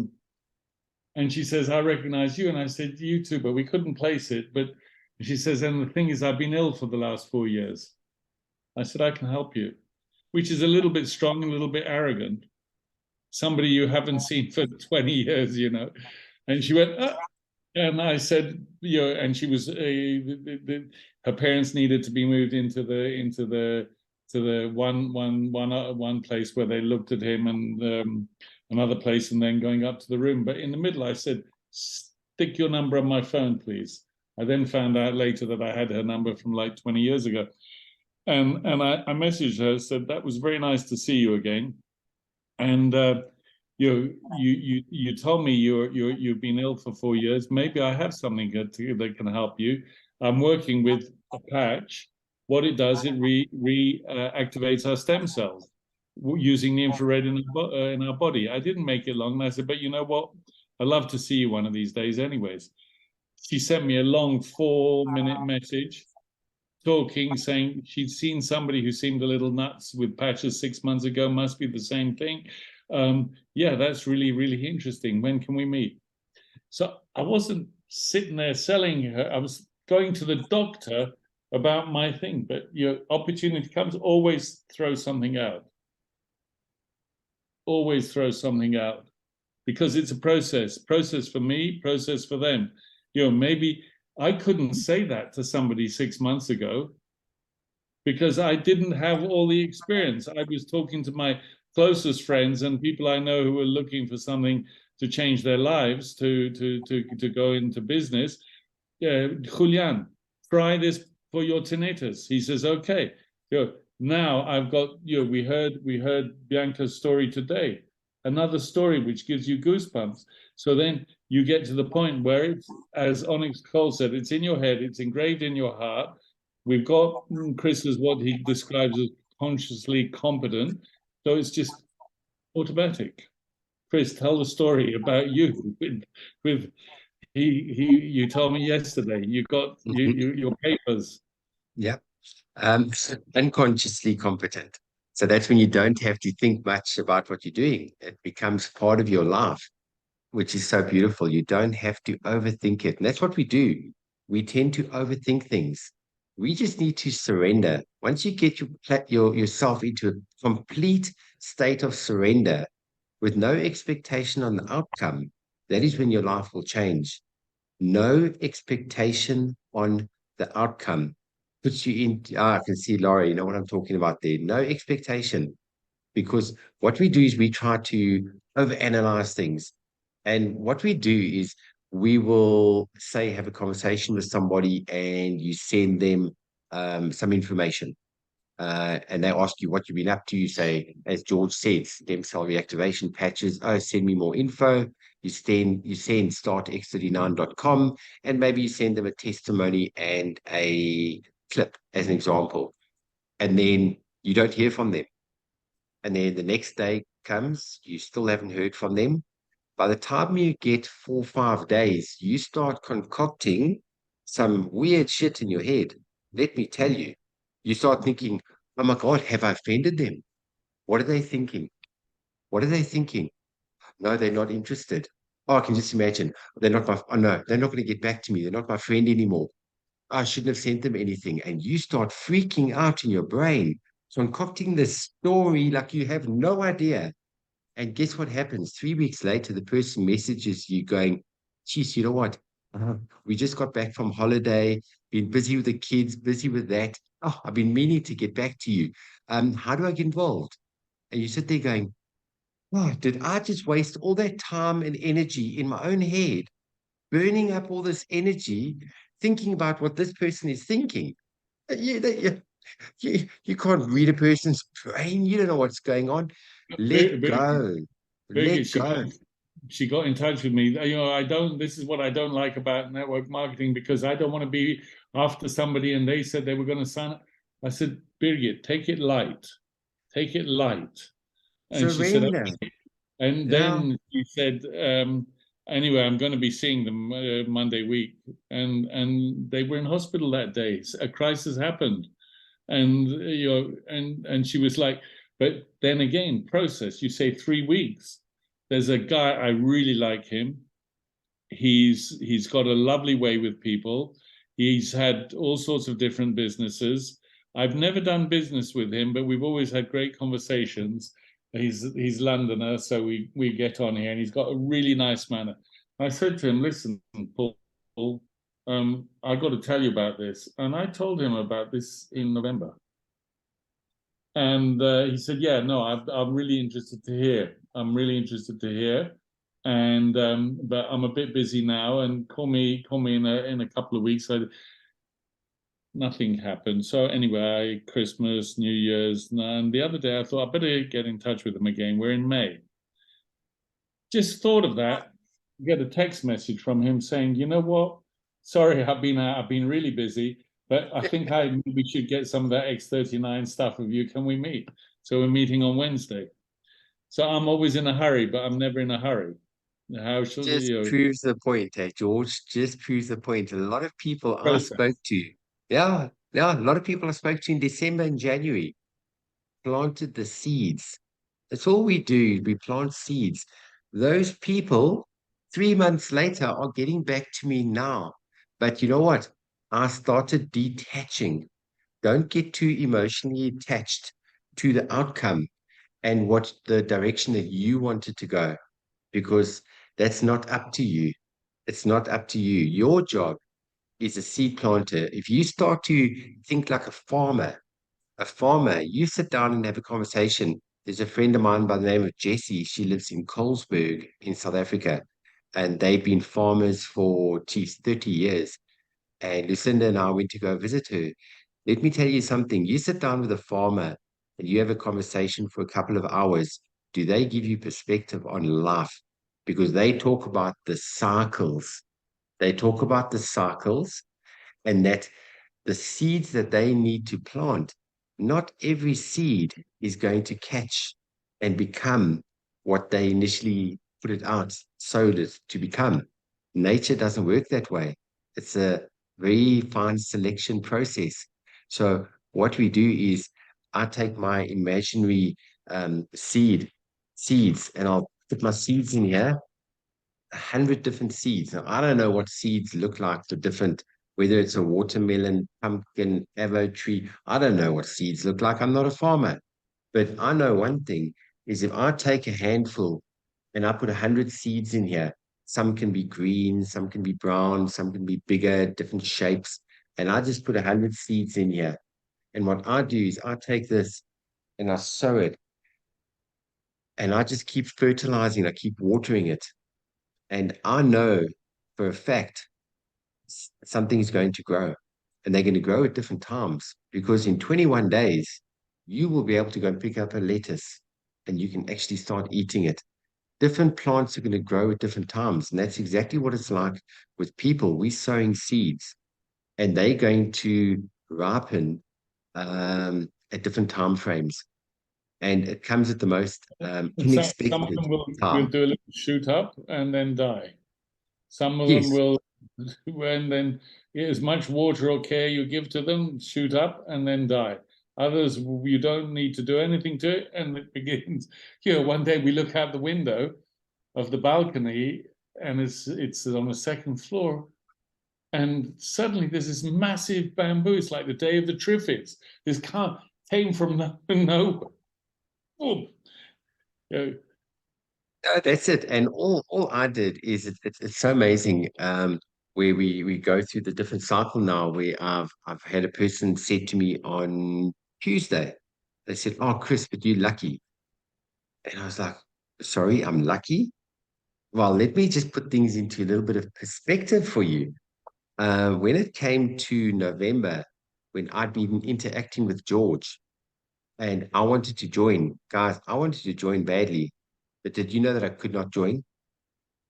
And she says, I recognize you. And I said, you too, but we couldn't place it. But she says, and the thing is, I've been ill for the last 4 years. I said, I can help you, which is a little bit strong, a little bit arrogant. Somebody you haven't seen for 20 years. And she went, ah. And I said, and she was, her parents needed to be moved into the one place where they looked at him, and another place, and then going up to the room. But in the middle, I said, stick your number on my phone, please. I then found out later that I had her number from like 20 years ago. And I messaged her, said, that was very nice to see you again. And you told me you've been ill for 4 years. Maybe I have something that can help you. I'm working with a patch. What it does, it reactivates our stem cells using the infrared in our body. I didn't make it long, and I said, but you know what? I'd love to see you one of these days, anyways. She sent me a long 4-minute message talking, saying she'd seen somebody who seemed a little nuts with patches 6 months ago, must be the same thing. Yeah, that's really, really interesting. When can we meet? So I wasn't sitting there selling her. I was going to the doctor about my thing, but your opportunity comes, always throw something out. Always throw something out, because it's a process for me, process for them. Maybe I couldn't say that to somebody 6 months ago because I didn't have all the experience. I was talking to my closest friends and people I know who were looking for something to change their lives, to go into business. Julian, try this for your tinnitus. He says, okay. Now I've got, we heard Bianca's story today, another story which gives you goosebumps. So then you get to the point where it's, as Onyx Cole said, it's in your head, it's engraved in your heart. We've got Chris as what he describes as consciously competent. So it's just automatic. Chris, tell the story about you with you told me yesterday you got your papers. Yeah. Um, Unconsciously competent. So that's when you don't have to think much about what you're doing. It becomes part of your life, which is so beautiful. You don't have to overthink it. And that's what we do. We tend to overthink things. We just need to surrender. Once you get yourself into a complete state of surrender with no expectation on the outcome, that is when your life will change. No expectation on the outcome puts you in. I can see Laurie, you know what I'm talking about there. No expectation, because what we do is we try to overanalyze things. And what we do is we will say, have a conversation with somebody and you send them some information. And they ask you what you've been up to. You say, as George said, stem cell reactivation patches. Oh, send me more info. You send startx39.com, and maybe you send them a testimony and a clip as an example. And then you don't hear from them. And then the next day comes, you still haven't heard from them. By the time you get 4 or 5 days, you start concocting some weird shit in your head. Let me tell you, you start thinking, oh my God, have I offended them? What are they thinking? What are they thinking? No, they're not interested. Oh, I can just imagine. They're not my, oh no, they're not going to get back to me. They're not my friend anymore. I shouldn't have sent them anything. And you start freaking out in your brain, concocting this story like you have no idea. And guess what happens? 3 weeks later, the person messages you going, geez, you know what? Uh, we just got back from holiday, been busy with the kids, busy with that. Oh, I've been meaning to get back to you. How do I get involved? And you sit there going, oh, did I just waste all that time and energy in my own head, burning up all this energy, thinking about what this person is thinking? You can't read a person's brain. You don't know what's going on. Let go. Birgit, Let go. she got in touch with me. You know, I don't. This is what I don't like about network marketing, because I don't want to be after somebody and they said they were going to sign up. I said, Birgit, take it light, take it light. And she said, Surrender. okay. And Yeah. then she said, anyway, I'm going to be seeing them Monday week, and they were in hospital that day. A crisis happened, and you know, and she was like, but then again, process. You say 3 weeks. There's a guy, I really like him. He's got a lovely way with people. He's had all sorts of different businesses. I've never done business with him, but we've always had great conversations. He's Londoner, so we get on here, and he's got a really nice manner. I said to him, "Listen, Paul, I got to tell you about this," and I told him about this in November. And he said, "Yeah, no, I'm really interested to hear. I'm really interested to hear, and but I'm a bit busy now. And call me in a couple of weeks." Nothing happened. So anyway, Christmas, New Year's, and the other day I thought I better get in touch with them again. We're in May. Just thought of that. Get a text message from him saying, "You know what? Sorry, I've been out. I've been really busy, but I think I maybe should get some of that X39 stuff of you. Can we meet?" So we're meeting on Wednesday. So I'm always in a hurry, but I'm never in a hurry. How should Just you know, proves the point, George. Just proves the point. A lot of people I spoke process? to, yeah, yeah, a lot of people I spoke to in December and January planted the seeds. That's all we do. We plant seeds. Those people, 3 months later, are getting back to me now. But you know what? I started detaching. Don't get too emotionally attached to the outcome and what the direction that you wanted to go, because that's not up to you. It's not up to you. Your job is a seed planter. If you start to think like a farmer, you sit down and have a conversation. There's a friend of mine by the name of Jessie. She lives in Colesberg in South Africa, and they've been farmers for, geez, 30 years. And Lucinda and I went to go visit her. Let me tell you something. You sit down with a farmer and you have a conversation for a couple of hours. Do they give you perspective on life? Because they talk about the cycles. They talk about the cycles, and that the seeds that they need to plant, not every seed is going to catch and become what they initially put it out, sowed it to become. Nature doesn't work that way. It's a very fine selection process. So what we do is I take my imaginary seeds, and I'll put my seeds in here, 100 different seeds. Now, I don't know what seeds look like for different, whether it's a watermelon, pumpkin, avocado tree. I don't know what seeds look like. I'm not a farmer. But I know one thing is if I take a handful and I put 100 seeds in here, some can be green, some can be brown, some can be bigger, different shapes. And I just put 100 seeds in here. And what I do is I take this and I sow it and I just keep fertilizing, I keep watering it. And I know for a fact something is going to grow, and they're going to grow at different times, because in 21 days, you will be able to go and pick up a lettuce and you can actually start eating it. Different plants are going to grow at different times. And that's exactly what it's like with people. We're sowing seeds and they're going to ripen at different time frames. And it comes at the most And some of unexpected them will time. do a little shoot up and then die. Some of them Yes, will, and then as much water or care you give to them, shoot up and then die. Others, you don't need to do anything to it, and it begins. You know, one day we look out the window of the balcony, and it's on the second floor, And suddenly there's this massive bamboo. It's like the day of the Triffids. This car came from nowhere. Boom. That's it. And all I did is it's so amazing. Where we go through the different cycle now. Where I've had a person said to me on Tuesday, they said, "Oh, Chris, but you're lucky," and I was like, "Sorry, I'm lucky." Well, let me just put things into a little bit of perspective for you. When it came to November, when I'd been interacting with George and I wanted to join, guys, I wanted to join badly, but did you know that I could not join?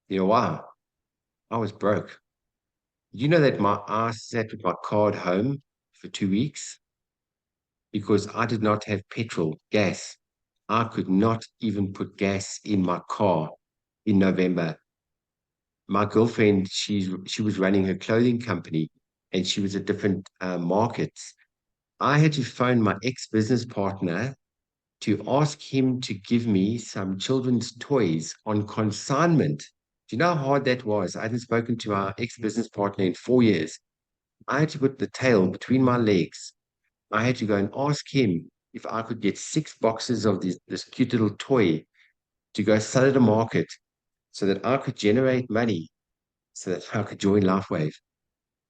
You know why? I was broke. You know that I sat with my card home for 2 weeks because I did not have petrol, gas. I could not even put gas in my car in November. My girlfriend, she was running her clothing company and she was at different markets. I had to phone my ex-business partner to ask him to give me some children's toys on consignment. Do you know how hard that was? I hadn't spoken to our ex-business partner in 4 years. I had to put the tail between my legs. I had to go and ask him if I could get 6 boxes of this cute little toy to go sell at a market so that I could generate money so that I could join LifeWave.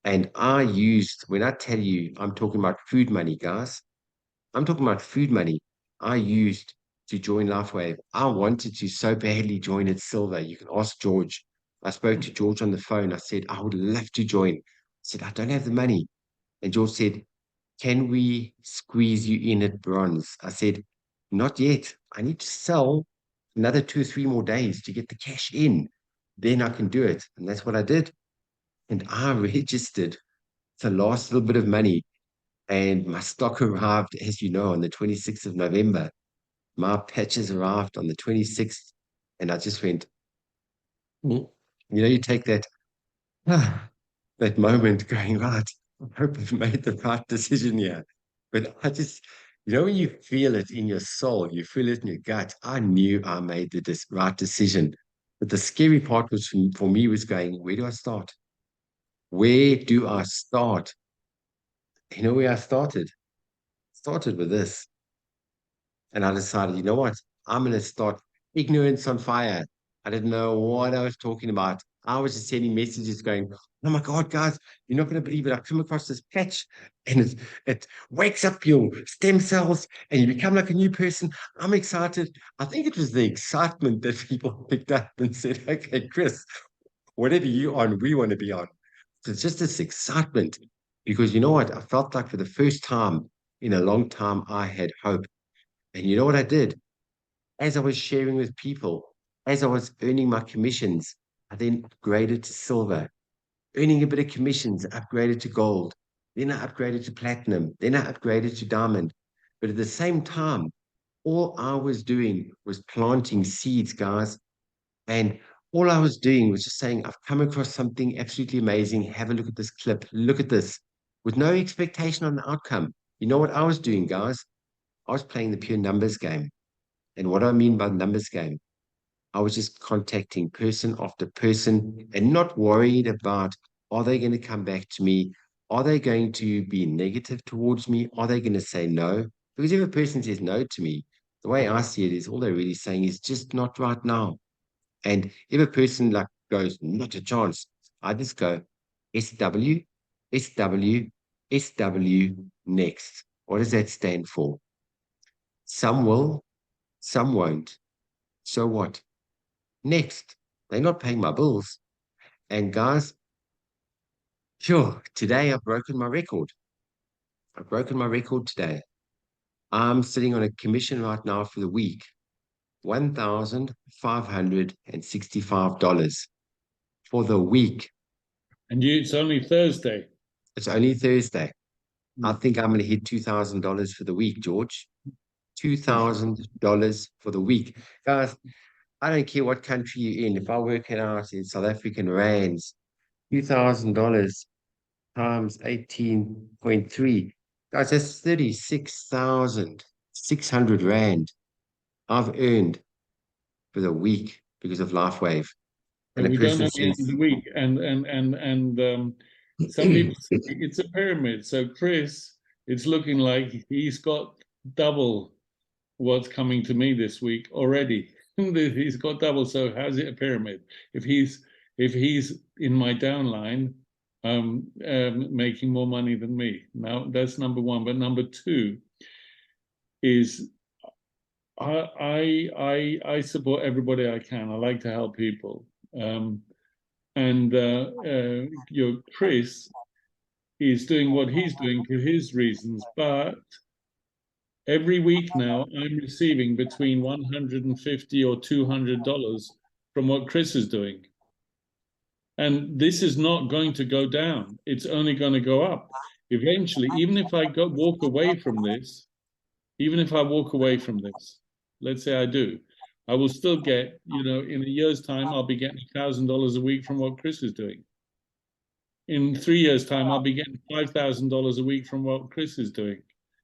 And I used, when I tell you, I'm talking about food money, guys. I'm talking about food money. I used to join LifeWave. I wanted to so badly join at Silver. You can ask George. I spoke to George on the phone. I said, I would love to join. I said, I don't have the money. And George said, can we squeeze you in at bronze? I said, not yet. I need to sell another 2 or 3 more days to get the cash in. Then I can do it. And that's what I did. And I registered the last little bit of money. And my stock arrived, as you know, on the 26th of November. My patches arrived on the 26th. And I just went, "Mm." You take that, that moment going, right, I hope I've made the right decision here. But I just, when you feel it in your soul, you feel it in your gut. I knew I made the right decision. But the scary part was for me was going, where do I start? Where do I start? You know where I started? Started with this. And I decided, you know what? I'm going to start ignorance on fire. I didn't know what I was talking about. I was just sending messages going, oh my God, guys, you're not going to believe it. I've come across this patch and it wakes up your stem cells and you become like a new person. I'm excited. I think it was the excitement that people picked up and said, okay, Chris, whatever you're on, we want to be on. So it's just this excitement because you know what? I felt like for the first time in a long time, I had hope. And you know what I did? As I was sharing with people, as I was earning my commissions, I then upgraded to silver, earning a bit of commissions, upgraded to gold. Then I upgraded to platinum. Then I upgraded to diamond. But at the same time, all I was doing was planting seeds, guys. And all I was doing was just saying, I've come across something absolutely amazing. Have a look at this clip. Look at this with no expectation on the outcome. You know what I was doing, guys? I was playing the pure numbers game. And what I mean by numbers game, I was just contacting person after person and not worried about are they going to come back to me? Are they going to be negative towards me? Are they going to say no? Because if a person says no to me, the way I see it is all they're really saying is just not right now. And if a person like goes, not a chance, I just go SW, SW, SW next. What does that stand for? Some will, some won't. So what? Next. They're not paying my bills. And guys, sure, today I've broken my record. I've broken my record today. I'm sitting on a commission right now for the week, $1,565 for the week. And it's only Thursday. It's only Thursday. I Mm. think I'm going to hit $2,000 for the week, George. $2,000 for the week. Guys, I don't care what country you're in. If I work it out in South African rands, $2,000 times 18.3. Guys, that's 36,600 Rand I've earned for the week because of LifeWave. And But a we don't person know the end of says, the week. And some people say it's a pyramid. So Chris, it's looking like he's got double what's coming to me this week already. He's got double. So how's it a pyramid? If he's in my downline, making more money than me. Now that's number one. But number two is I support everybody I can. I like to help people. And Chris is doing what he's doing for his reasons, but every week now I'm receiving between $150 or $200 from what Chris is doing. And this is not going to go down. It's only going to go up. Eventually, even if I walk away from this, let's say I do, I will still get, in a year's time, I'll be getting $1,000 a week from what Chris is doing. In 3 years' time, I'll be getting $5,000 a week from what Chris is doing,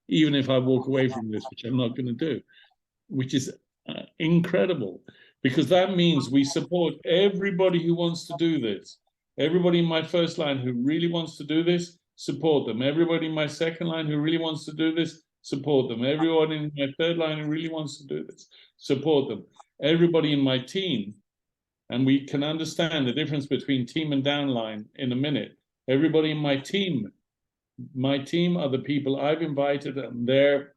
even if I walk away from this, which I'm not going to do, which is incredible, because that means we support everybody who wants to do this. Everybody in my first line who really wants to do this, support them. Everybody in my second line who really wants to do this, support them. Everyone in my third line who really wants to do this, support them. Everybody in my team, and we can understand the difference between team and downline in a minute. Everybody in my team are the people I've invited and their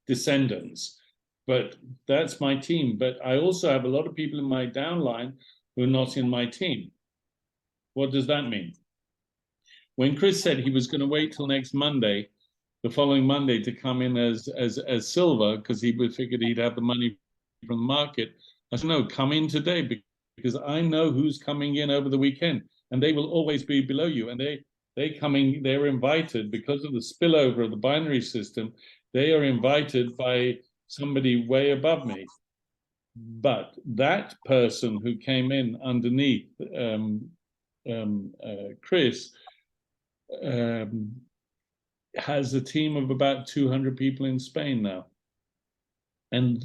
descendants. But that's my team. But I also have a lot of people in my downline who are not in my team. What does that mean? When Chris said he was going to wait till next Monday, the following Monday, to come in as silver, because he figured he'd have the money from the market, I said, no, come in today, because I know who's coming in over the weekend, and they will always be below you. And they're invited because of the spillover of the binary system. They are invited by somebody way above me. But that person who came in underneath Chris has a team of about 200 people in Spain now. And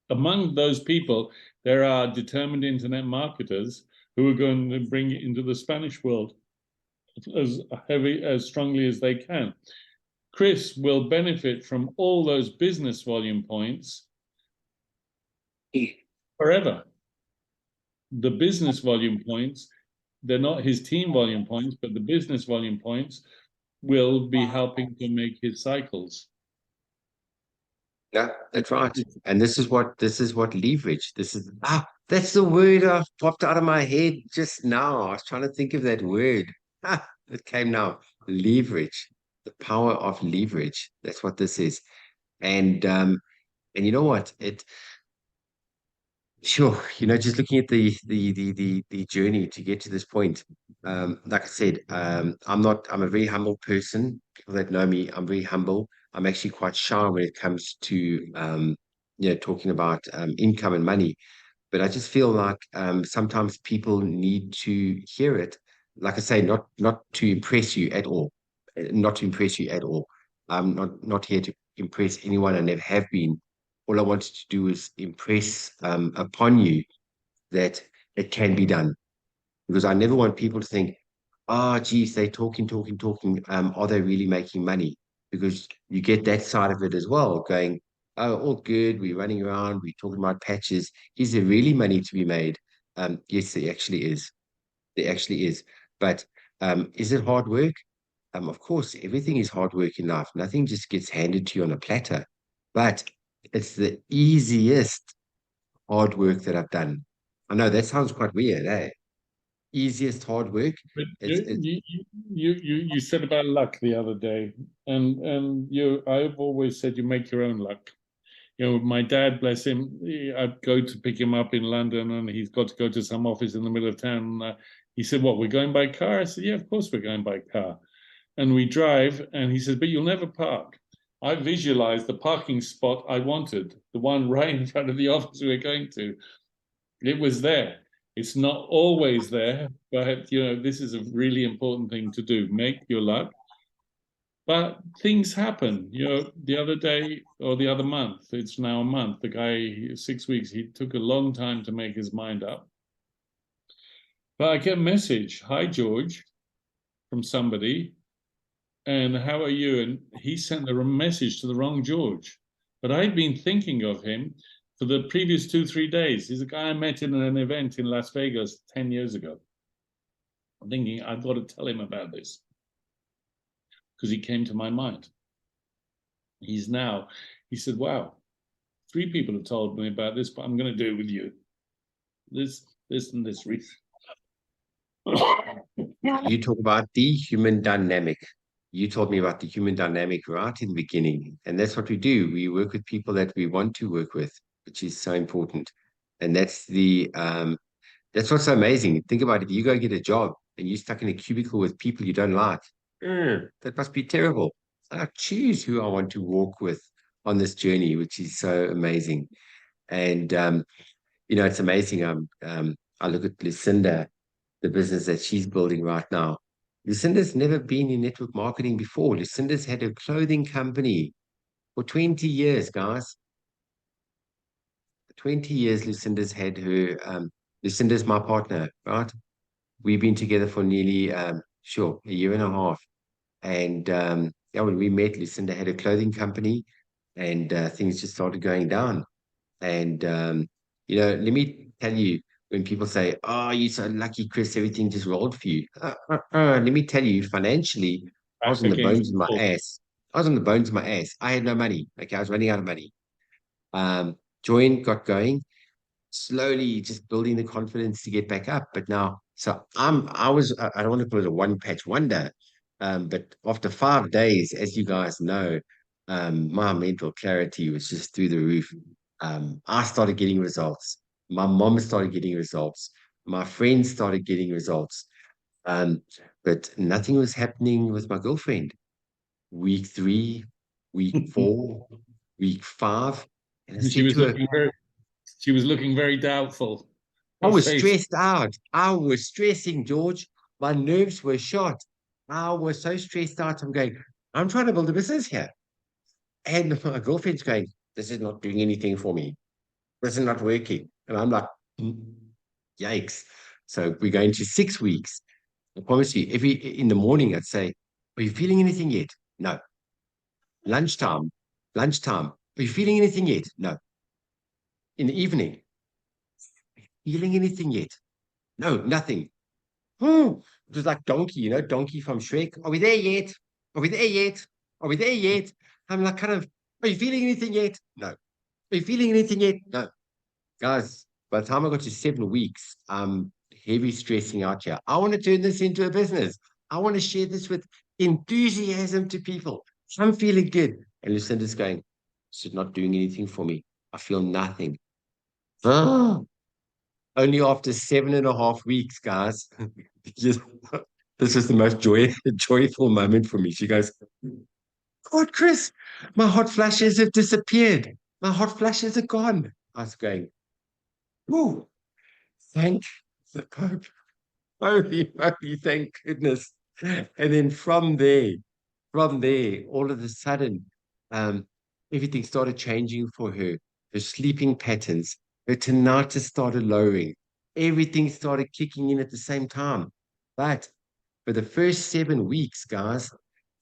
among those people, there are determined internet marketers who are going to bring it into the Spanish world as strongly as they can. Chris will benefit from all those business volume points forever. The business volume points, they're not his team volume points, but the business volume points will be helping to make his cycles. Yeah, that's right. And this is what leverage. That's the word I popped out of my head just now. I was trying to think of that word. It came now. Leverage. The power of leverage. That's what this is. And you know what? Sure, just looking at the journey to get to this point. Like I said, I'm a very humble person. People that know me, I'm very humble. I'm actually quite shy when it comes to talking about income and money. But I just feel like sometimes people need to hear it. Like I say, not to impress you at all, not to impress you at all. I'm not here to impress anyone. I never have been. All I wanted to do is impress upon you that it can be done. Because I never want people to think, oh, geez, they're talking. Are they really making money? Because you get that side of it as well, going, oh, all good, we're running around, we're talking about patches. Is there really money to be made? Yes, there actually is. There actually is. But is it hard work? Of course, everything is hard work in life. Nothing just gets handed to you on a platter. But it's the easiest hard work that I've done. I know that sounds quite weird, eh? Easiest hard work. But It's you said about luck the other day, and I've always said you make your own luck. My dad, bless him, I'd go to pick him up in London, and he's got to go to some office in the middle of town. He said, "What? We're going by car?" I said, "Yeah, of course we're going by car." And we drive, and he says, "But you'll never park." I visualized the parking spot I wanted, the one right in front of the office we were going to. It was there. It's not always there, but this is a really important thing to do. Make your luck. But things happen. The other day or the other month, it's now a month, the guy, 6 weeks, he took a long time to make his mind up. But I get a message. Hi, George. from somebody, and how are you? And he sent a message to the wrong George. But I'd been thinking of him for the previous 2, 3 days. He's a guy I met in an event in Las Vegas 10 years ago. I'm thinking, I've got to tell him about this because he came to my mind. He said, wow, 3 people have told me about this, but I'm going to do it with you. This, and this reason. You talk about the human dynamic. You told me about the human dynamic right in the beginning. And that's what we do. We work with people that we want to work with, which is so important. And that's what's so amazing. Think about it. You go get a job and you're stuck in a cubicle with people you don't like. That must be terrible. I choose who I want to walk with on this journey, which is so amazing. And it's amazing. I look at Lucinda, the business that she's building right now. Lucinda's never been in network marketing before. Lucinda's had a clothing company for 20 years, guys. 20 years Lucinda's had her. Lucinda's my partner, right? We've been together for nearly, a year and a half. And yeah, when we met, Lucinda had a clothing company and things just started going down. And, let me tell you, when people say, oh, you're so lucky, Chris, everything just rolled for you. Let me tell you, financially, I Back was on the against bones the of my wall. ass. I was on the bones of my ass. I had no money. Okay, I was running out of money. Joined, got going, slowly just building the confidence to get back up. But now, so I don't want to call it a one patch wonder, but after 5 days, as you guys know, my mental clarity was just through the roof. I started getting results. My mom started getting results. My friends started getting results. Um, but nothing was happening with my girlfriend. Week 3, week 4, week 5. And I she said was to her, looking very she was looking very doubtful. I Her was face. stressed out. I was stressing, George. My nerves were shot. I was so stressed out. I'm trying to build a business here. And my girlfriend's going, this is not doing anything for me. This is not working. And I'm like, yikes. So we're going to 6 weeks. I promise you, in the morning, I'd say, are you feeling anything yet? No. Lunchtime, lunchtime. Are you feeling anything yet? No. In the evening, feeling anything yet? No, nothing. It was like Donkey, Donkey from Shrek. Are we there yet? Are we there yet? Are we there yet? I'm like, kind of, are you feeling anything yet? No. Are you feeling anything yet? No. Guys, by the time I got to 7 weeks, I'm heavy stressing out here. I want to turn this into a business. I want to share this with enthusiasm to people. I'm feeling good. And Lucinda's going, this is not doing anything for me. I feel nothing. Only after 7.5 weeks, guys. Just, this was the most joyful moment for me. She goes, God, Chris, my hot flashes have disappeared. My hot flashes are gone. I was going, oh, thank the Pope. Holy, holy, thank goodness. And then from there, all of a sudden, um, everything started changing for her. Her sleeping patterns, her tinnitus started lowering. Everything started kicking in at the same time. But for the first 7 weeks, guys,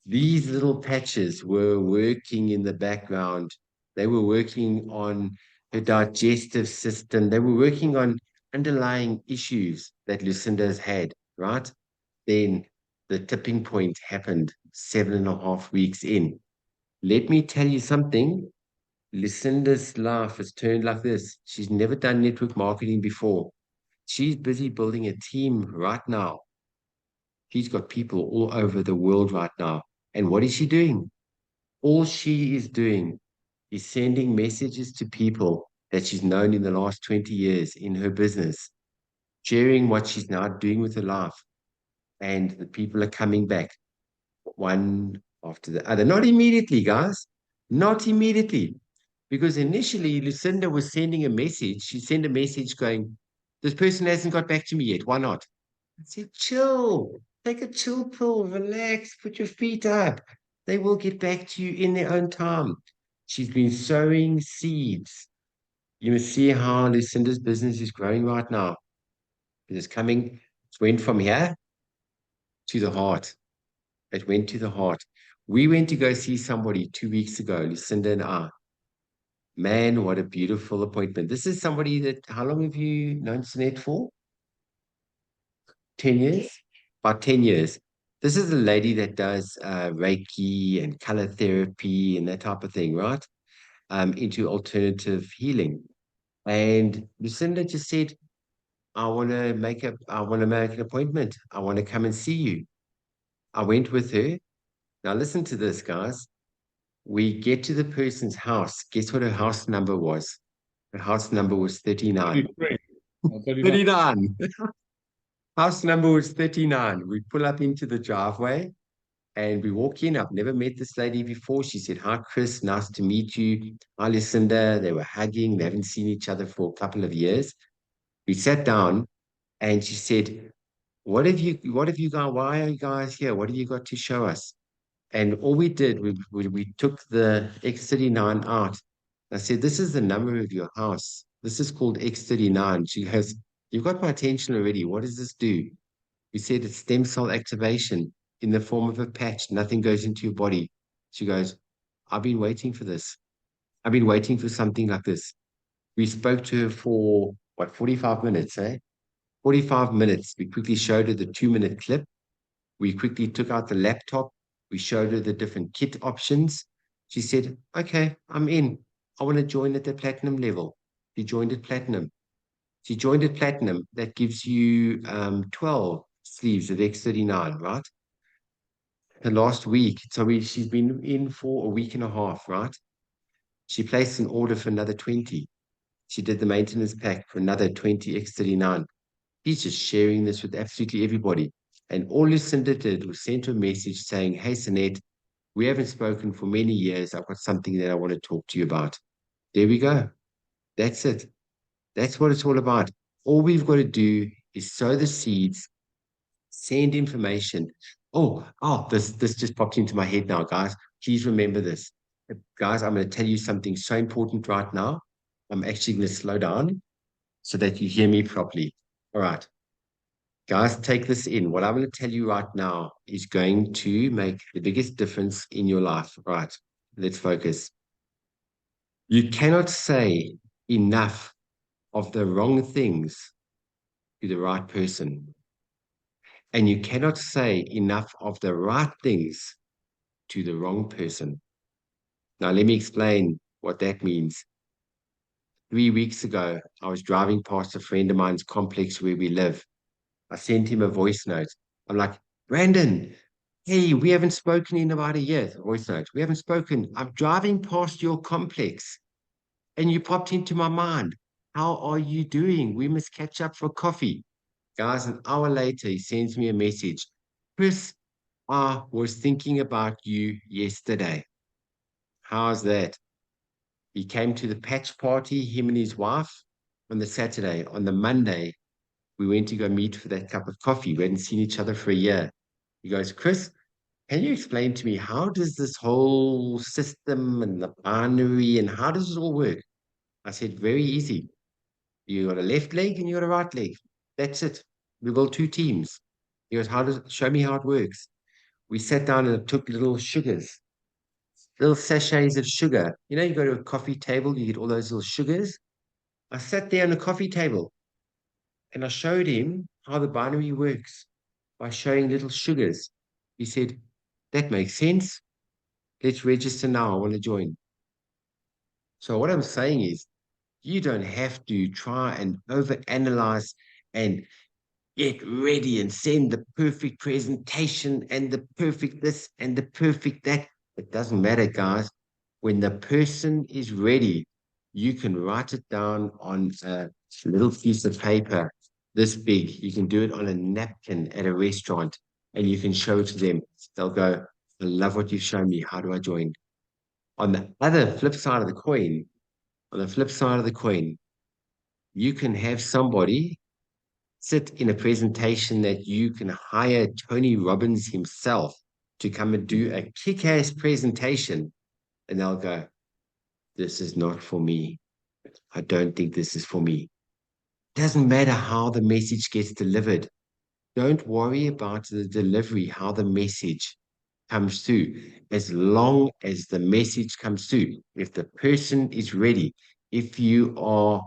these little patches were working in the background. They were working on her digestive system. They were working on underlying issues that Lucinda's had, right? Then the tipping point happened 7.5 weeks in. Let me tell you something. Lucinda's life has turned like this. She's never done network marketing before. She's busy building a team right now. She's got people all over the world right now. And what is she doing? All she is doing is sending messages to people that she's known in the last 20 years in her business, sharing what she's now doing with her life. And the people are coming back one after the other. Not immediately, guys. Not immediately. Because initially, Lucinda was sending a message. She sent a message going, this person hasn't got back to me yet. Why not? I said, chill. Take a chill pill. Relax. Put your feet up. They will get back to you in their own time. She's been sowing seeds. You must see how Lucinda's business is growing right now. It is coming. It went from here to the heart. It went to the heart. We went to go see somebody 2 weeks ago, Lucinda and I. Man, what a beautiful appointment. This is somebody that, how long have you known Sinead for? 10 years? About 10 years. This is a lady that does Reiki and color therapy and that type of thing, right? Into alternative healing. And Lucinda just said, I want to make an appointment. I want to come and see you. I went with her. Now listen to this, guys. We get to the person's house. Guess what her house number was? Her house number was 39. 33 or 39. 39. House number was 39. We pull up into the driveway and we walk in. I've never met this lady before. She said, "Hi, Chris. Nice to meet you. Hi, Lucinda." They were hugging. They haven't seen each other for a couple of years. We sat down and she said, what have you got? Why are you guys here? What have you got to show us? And all we did, we took the X39 out. I said, "This is the number of your house. This is called X39." She goes, "You've got my attention already. What does this do?" We said, "It's stem cell activation in the form of a patch. Nothing goes into your body." She goes, "I've been waiting for this. I've been waiting for something like this." We spoke to her for what, 45 minutes, eh? 45 minutes. We quickly showed her the 2-minute clip. We quickly took out the laptop. We showed her the different kit options. She said, "Okay, I'm in. I want to join at the platinum level." She joined at platinum. She joined at platinum. That gives you 12 sleeves of X39, right? The last week. She's been in for a week and a half, right? She placed an order for another 20. She did the maintenance pack for another 20 X39. He's just sharing this with absolutely everybody. And all Lucinda did was send her a message saying, "Hey, Sinette, we haven't spoken for many years. I've got something that I want to talk to you about." There we go. That's it. That's what it's all about. All we've got to do is sow the seeds, send information. This just popped into my head now, guys. Please remember this. Guys, I'm going to tell you something so important right now. I'm actually going to slow down so that you hear me properly. All right. Guys, take this in. What I'm going to tell you right now is going to make the biggest difference in your life. Right. Let's focus. You cannot say enough of the wrong things to the right person. And you cannot say enough of the right things to the wrong person. Now, let me explain what that means. 3 weeks ago, I was driving past a friend of mine's complex where we live. I sent him a voice note. I'm like, "Brandon, hey, we haven't spoken in about a year." Voice note. "We haven't spoken. I'm driving past your complex and you popped into my mind. How are you doing? We must catch up for coffee." Guys, an hour later, he sends me a message. "Chris, I was thinking about you yesterday." How's that? He came to the patch party, him and his wife, on the Saturday. On the Monday, we went to go meet for that cup of coffee. We hadn't seen each other for a year. He goes, "Chris, can you explain to me how does this whole system and the binary and how does it all work?" I said, "Very easy. You got a left leg and you got a right leg. That's it. We build two teams." He goes, show me how it works." We sat down and took little sugars, little sachets of sugar. You know, you go to a coffee table, you get all those little sugars. I sat there on a coffee table and I showed him how the binary works by showing little sugars. He said, "That makes sense. Let's register now. I want to join." So what I'm saying is, you don't have to try and overanalyze and get ready and send the perfect presentation and the perfect this and the perfect that. It doesn't matter, guys. When the person is ready, you can write it down on a little piece of paper this big. You can do it on a napkin at a restaurant and you can show it to them. They'll go, "I love what you've shown me. How do I join?" On the other flip side of the coin, on the flip side of the coin, you can have somebody sit in a presentation that you can hire Tony Robbins himself to come and do a kick-ass presentation, and they'll go, "This is not for me. I don't think this is for me." Doesn't matter how the message gets delivered. Don't worry about the delivery, how the message comes through. As long as the message comes through, if the person is ready, if you are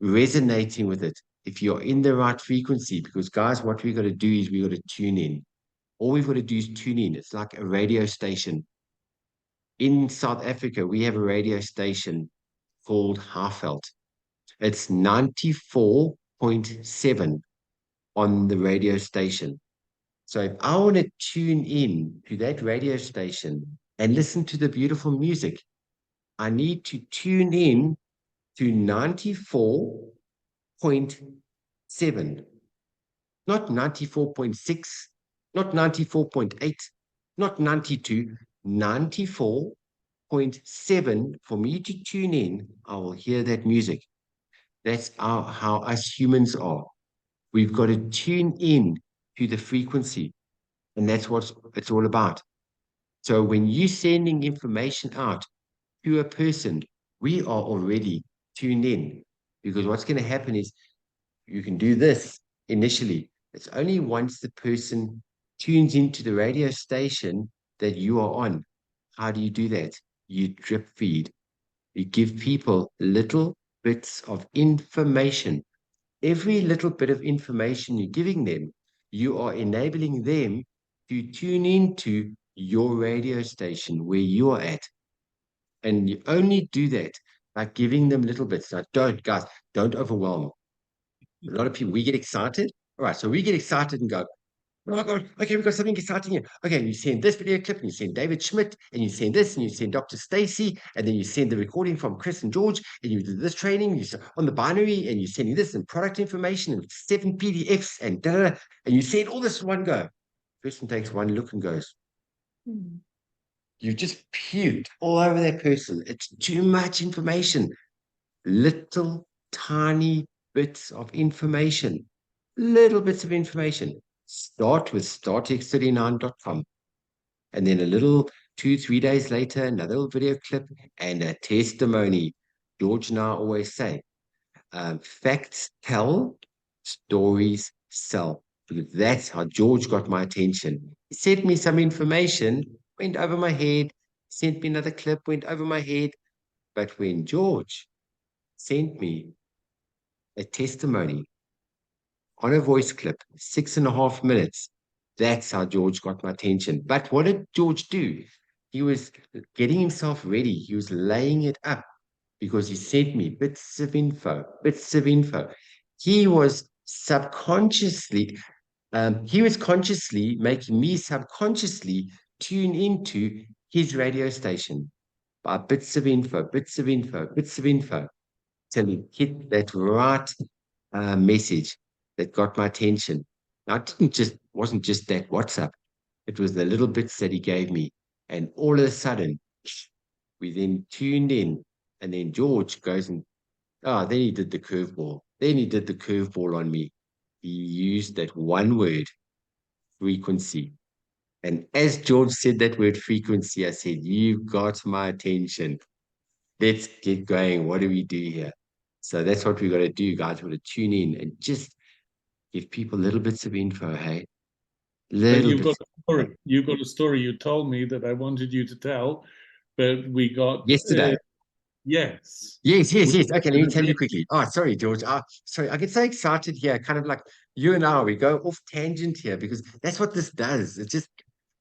resonating with it, if you're in the right frequency, because guys, what we got to do is we got to tune in. All we've got to do is tune in. It's like a radio station. In South Africa, we have a radio station called Harveld. It's 94.7 on the radio station. So if I want to tune in to that radio station and listen to the beautiful music, I need to tune in to 94.7, not 94.6, not 94.8, not 92, 94.7 for me to tune in. I will hear that music. That's how us humans are. We've got to tune in to the frequency, and that's what it's all about. So when you're sending information out to a person, we are already tuned in, because what's going to happen is you can do this initially. It's only once the person tunes into the radio station that you are on. How do you do that? You drip feed. You give people little bits of information. Every little bit of information you're giving them, you are enabling them to tune into your radio station where you are at. And you only do that by giving them little bits. Now, guys, don't overwhelm. A lot of people, we get excited. All right, so we get excited and go, oh my God, okay, we've got something exciting here. Okay, and you send this video clip, and you send David Schmidt, and you send this, and you send Dr. Stacy, and then you send the recording from Chris and George, and you do this training you on the binary, and you're sending this and product information and 7 PDFs and da, and you send all this in one go. Person takes one look and goes, you just puked all over that person. It's too much information. Little tiny bits of information, little bits of information. Start with startx39.com. And then a little 2, 3 days later, another little video clip and a testimony. George and I always say, facts tell, stories sell. Because that's how George got my attention. He sent me some information, went over my head, sent me another clip, went over my head. But when George sent me a testimony on a voice clip, 6.5 minutes. That's how George got my attention. But what did George do? He was getting himself ready. He was laying it up because he sent me bits of info, bits of info. He was subconsciously, he was consciously making me subconsciously tune into his radio station by bits of info, bits of info, bits of info, till he hit that right message that got my attention. Now, it wasn't just that WhatsApp. It was the little bits that he gave me. And all of a sudden, we then tuned in. And then George goes and, then he did the curveball. Then he did the curveball on me. He used that one word, frequency. And as George said that word frequency, I said, you've got my attention. Let's get going. What do we do here? So that's what we got to do, guys. We got to tune in and just give people little bits of info, hey? But Little you've got bits. a story. You've got a story you told me that I wanted you to tell, but we got Yesterday. yes. Yes. Okay, let me tell you quickly. Oh, sorry, George. Sorry, I get so excited here. Kind of like you and I, we go off tangent here because that's what this does. It just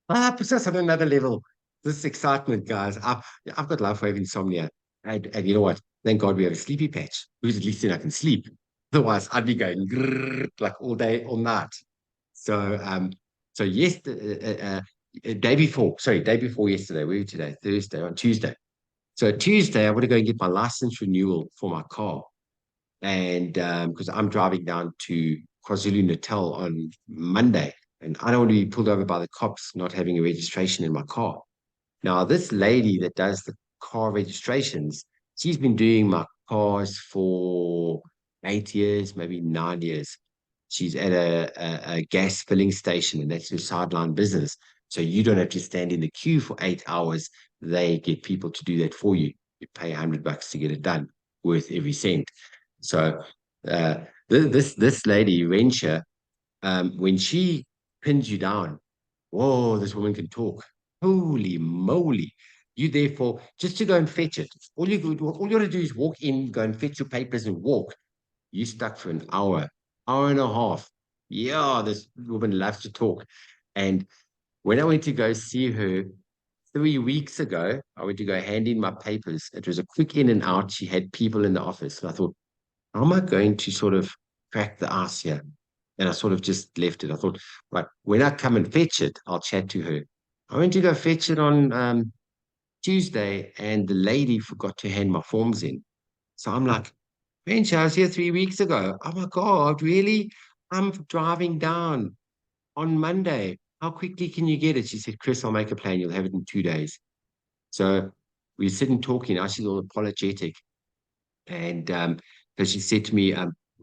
puts us on another level. This excitement, guys. I've got life wave insomnia. And you know what? Thank God we have a sleepy patch because at least then I can sleep. Otherwise, I'd be going grrr, like all day, all night. So, yes, day before yesterday, we were today, Thursday, on Tuesday. So Tuesday, I want to go and get my license renewal for my car. And because I'm driving down to KwaZulu Natal on Monday, and I don't want to be pulled over by the cops not having a registration in my car. Now, this lady that does the car registrations, she's been doing my cars for 8 years, maybe 9 years. She's at a gas filling station, and that's her sideline business. So you don't have to stand in the queue for 8 hours. They get people to do that for you. You pay $100 to get it done, worth every cent. So this lady, Rensha, when she pins you down, whoa, this woman can talk. Holy moly. You therefore, just to go and fetch it. All you got to do is walk in, go and fetch your papers and walk. You stuck for an hour and a half. Yeah, this woman loves to talk. And when I went to go see her 3 weeks ago, I went to go hand in my papers. It was a quick in and out. She had people in the office. And I thought, how am I going to sort of crack the ice here? And I sort of just left it. I thought, right, when I come and fetch it, I'll chat to her. I went to go fetch it on Tuesday, and the lady forgot to hand my forms in. So I'm like, Bench, I was here 3 weeks ago. Oh my God, really? I'm driving down on Monday. How quickly can you get it? She said, Chris, I'll make a plan. You'll have it in 2 days. So we sit and talking. Now she's all apologetic. And because she said to me,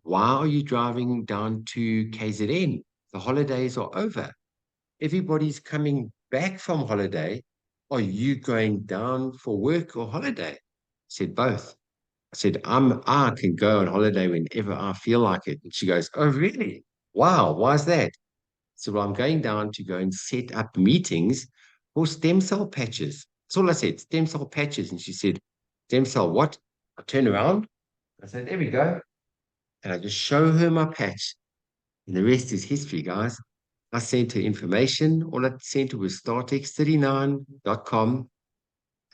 why are you driving down to KZN? The holidays are over. Everybody's coming back from holiday. Are you going down for work or holiday? I said, both. I said, I can go on holiday whenever I feel like it. And she goes, oh, really? Wow, why's that? So well, I'm going down to go and set up meetings for stem cell patches. That's all I said, stem cell patches. And she said, stem cell what? I turn around. I said, there we go. And I just show her my patch. And the rest is history, guys. I sent her information. All I sent her was startx39.com.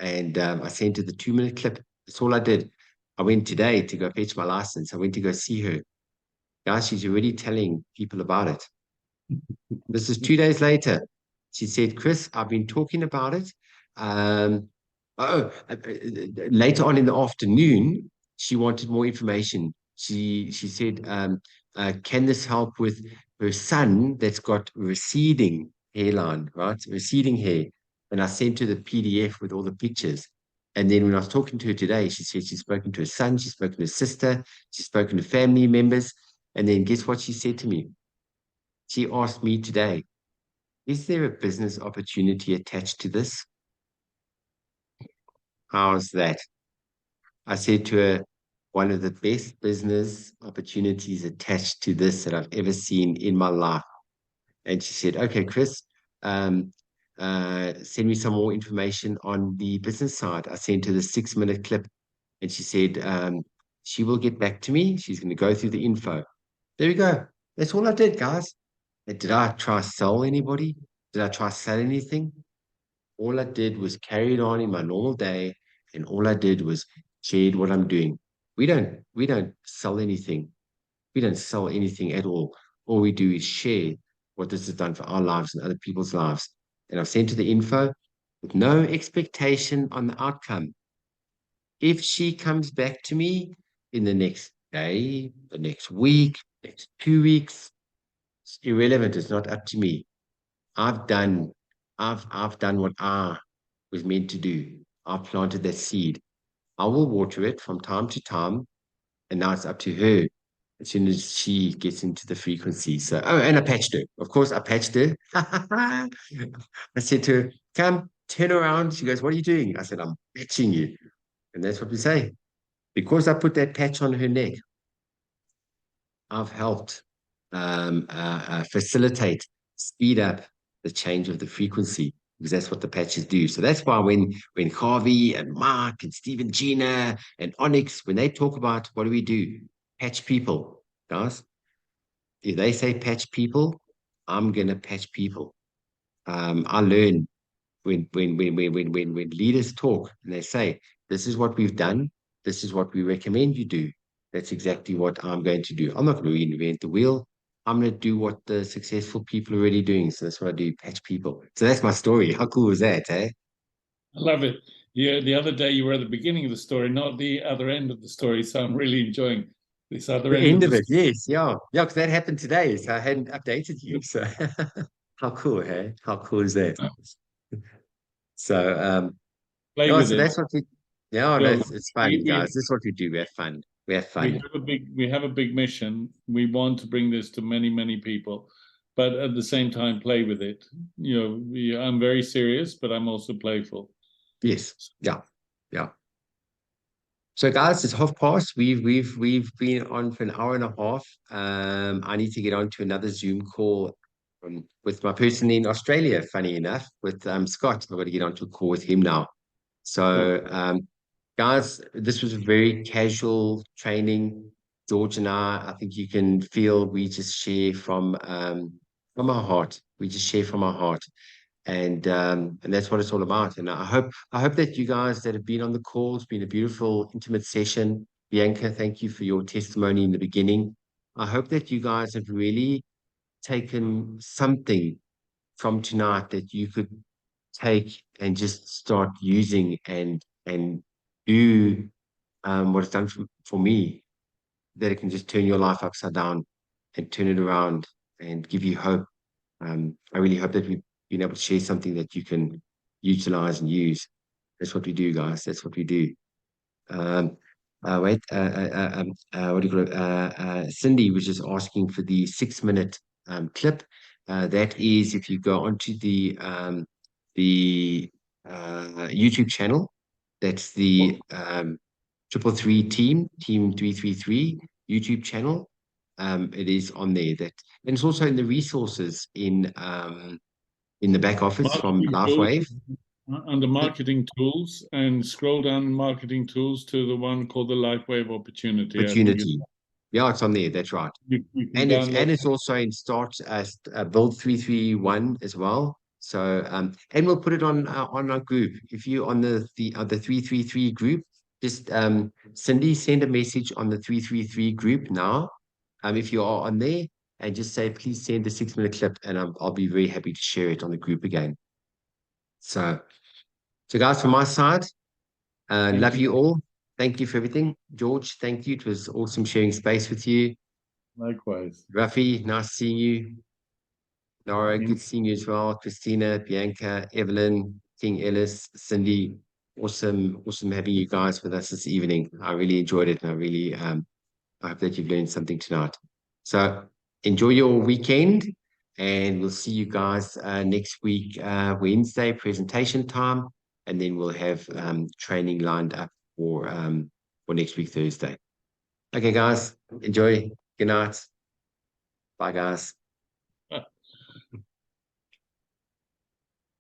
And I sent her the 2 minute clip. That's all I did. I went today to go fetch my license. I went to go see her. Guys, she's already telling people about it. This is 2 days later. She said, Chris, I've been talking about it. Um, Later on in the afternoon, she wanted more information. She said, can this help with her son that's got receding hairline, right? Receding hair. And I sent her the PDF with all the pictures. And then when I was talking to her today, she said she's spoken to her son, she's spoken to her sister, she's spoken to family members. And then guess what she said to me? She asked me today, is there a business opportunity attached to this? How's that? I said to her, one of the best business opportunities attached to this that I've ever seen in my life. And she said, okay, Chris, um, send me some more information on the business side. I sent her the 6 minute clip and she said, she will get back to me. She's going to go through the info. There we go. That's all I did, guys. And did I try to sell anybody? Did I try to sell anything? All I did was carried on in my normal day, and all I did was shared what I'm doing. We don't sell anything. We don't sell anything at all. All we do is share what this has done for our lives and other people's lives. And I've sent her the info with no expectation on the outcome. If she comes back to me in the next day, the next week, next 2 weeks, it's irrelevant. It's not up to me. I've done, I've done what I was meant to do. I've planted that seed. I will water it from time to time, and now it's up to her as soon as she gets into the frequency. So, oh, and I patched her. Of course, I patched her. I said to her, "Come, turn around." She goes, "What are you doing?" I said, "I'm patching you," and that's what we say. Because I put that patch on her neck, I've helped facilitate, speed up the change of the frequency because that's what the patches do. So that's why when Harvey and Mark and Stephen Gina and Onyx, when they talk about what do we do, patch people, guys. If they say patch people, I'm gonna patch people. I learn when leaders talk and they say, this is what we've done, this is what we recommend you do. That's exactly what I'm going to do. I'm not going to reinvent the wheel. I'm going to do what the successful people are already doing. So that's what I do, patch people. So that's my story. How cool was that, eh? I love it. Yeah, the other day you were at the beginning of the story, not the other end of the story. So I'm really enjoying this other The end of end the of it, story. yes, yeah. Yeah, because that happened today. So I hadn't updated you. So how cool, hey? How cool is that? So Play no, with so it. that's what we yeah, So that's it's fun, guys. This is what we do. We have fun. We have fun. we have a big mission. We want to bring this to many, many people, but at the same time play with it. You know, I'm very serious, but I'm also playful. Yes. Yeah. Yeah. So guys, it's past. We've been on for an hour and a half. I need to get on to another Zoom call with my person in Australia, funny enough, with Scott. I've got to get onto a call with him now. Cool. So guys, this was a very casual training. George and I think you can feel we just share from our heart. We just share from our heart, and that's what it's all about. And I hope that you guys that have been on the call, it's been a beautiful, intimate session. Bianca, thank you for your testimony in the beginning. I hope that you guys have really taken something from tonight that you could take and just start using and do what it's done for me, that it can just turn your life upside down and turn it around and give you hope. I really hope that we've been able to share something that you can utilize and use. That's what we do, guys. That's what we do. Um, what do you call it? Cindy was just asking for the 6 minute clip. That is if you go onto the YouTube channel. That's the 333 team 333 YouTube channel. It is on there. That and it's also in the resources in the back office from Marketing tools, LifeWave. under marketing tools, and scroll down marketing tools to the one called the LifeWave Opportunity. I think Opportunity. Yeah, it's on there. That's right. you can And download. it's also in start build 331 as well. So and we'll put it on our group. If you on the 333 group, just Cindy, send a message on the 333 group now. If you are on there, and just say please send a 6 minute clip, and I'll be very happy to share it on the group again. So guys, from my side, Thank love you. you all. Thank you for everything. George, thank you. It was awesome sharing space with you. Likewise. Rafi, nice seeing you. Laura, Same. good seeing you as well. Christina, Bianca, Evelyn, King Ellis, Cindy. Awesome having you guys with us this evening. I really enjoyed it, and I hope that you've learned something tonight. So enjoy your weekend, and we'll see you guys next week, Wednesday, presentation time, and then we'll have training lined up for next week, Thursday. Okay, guys, enjoy. Good night. Bye, guys.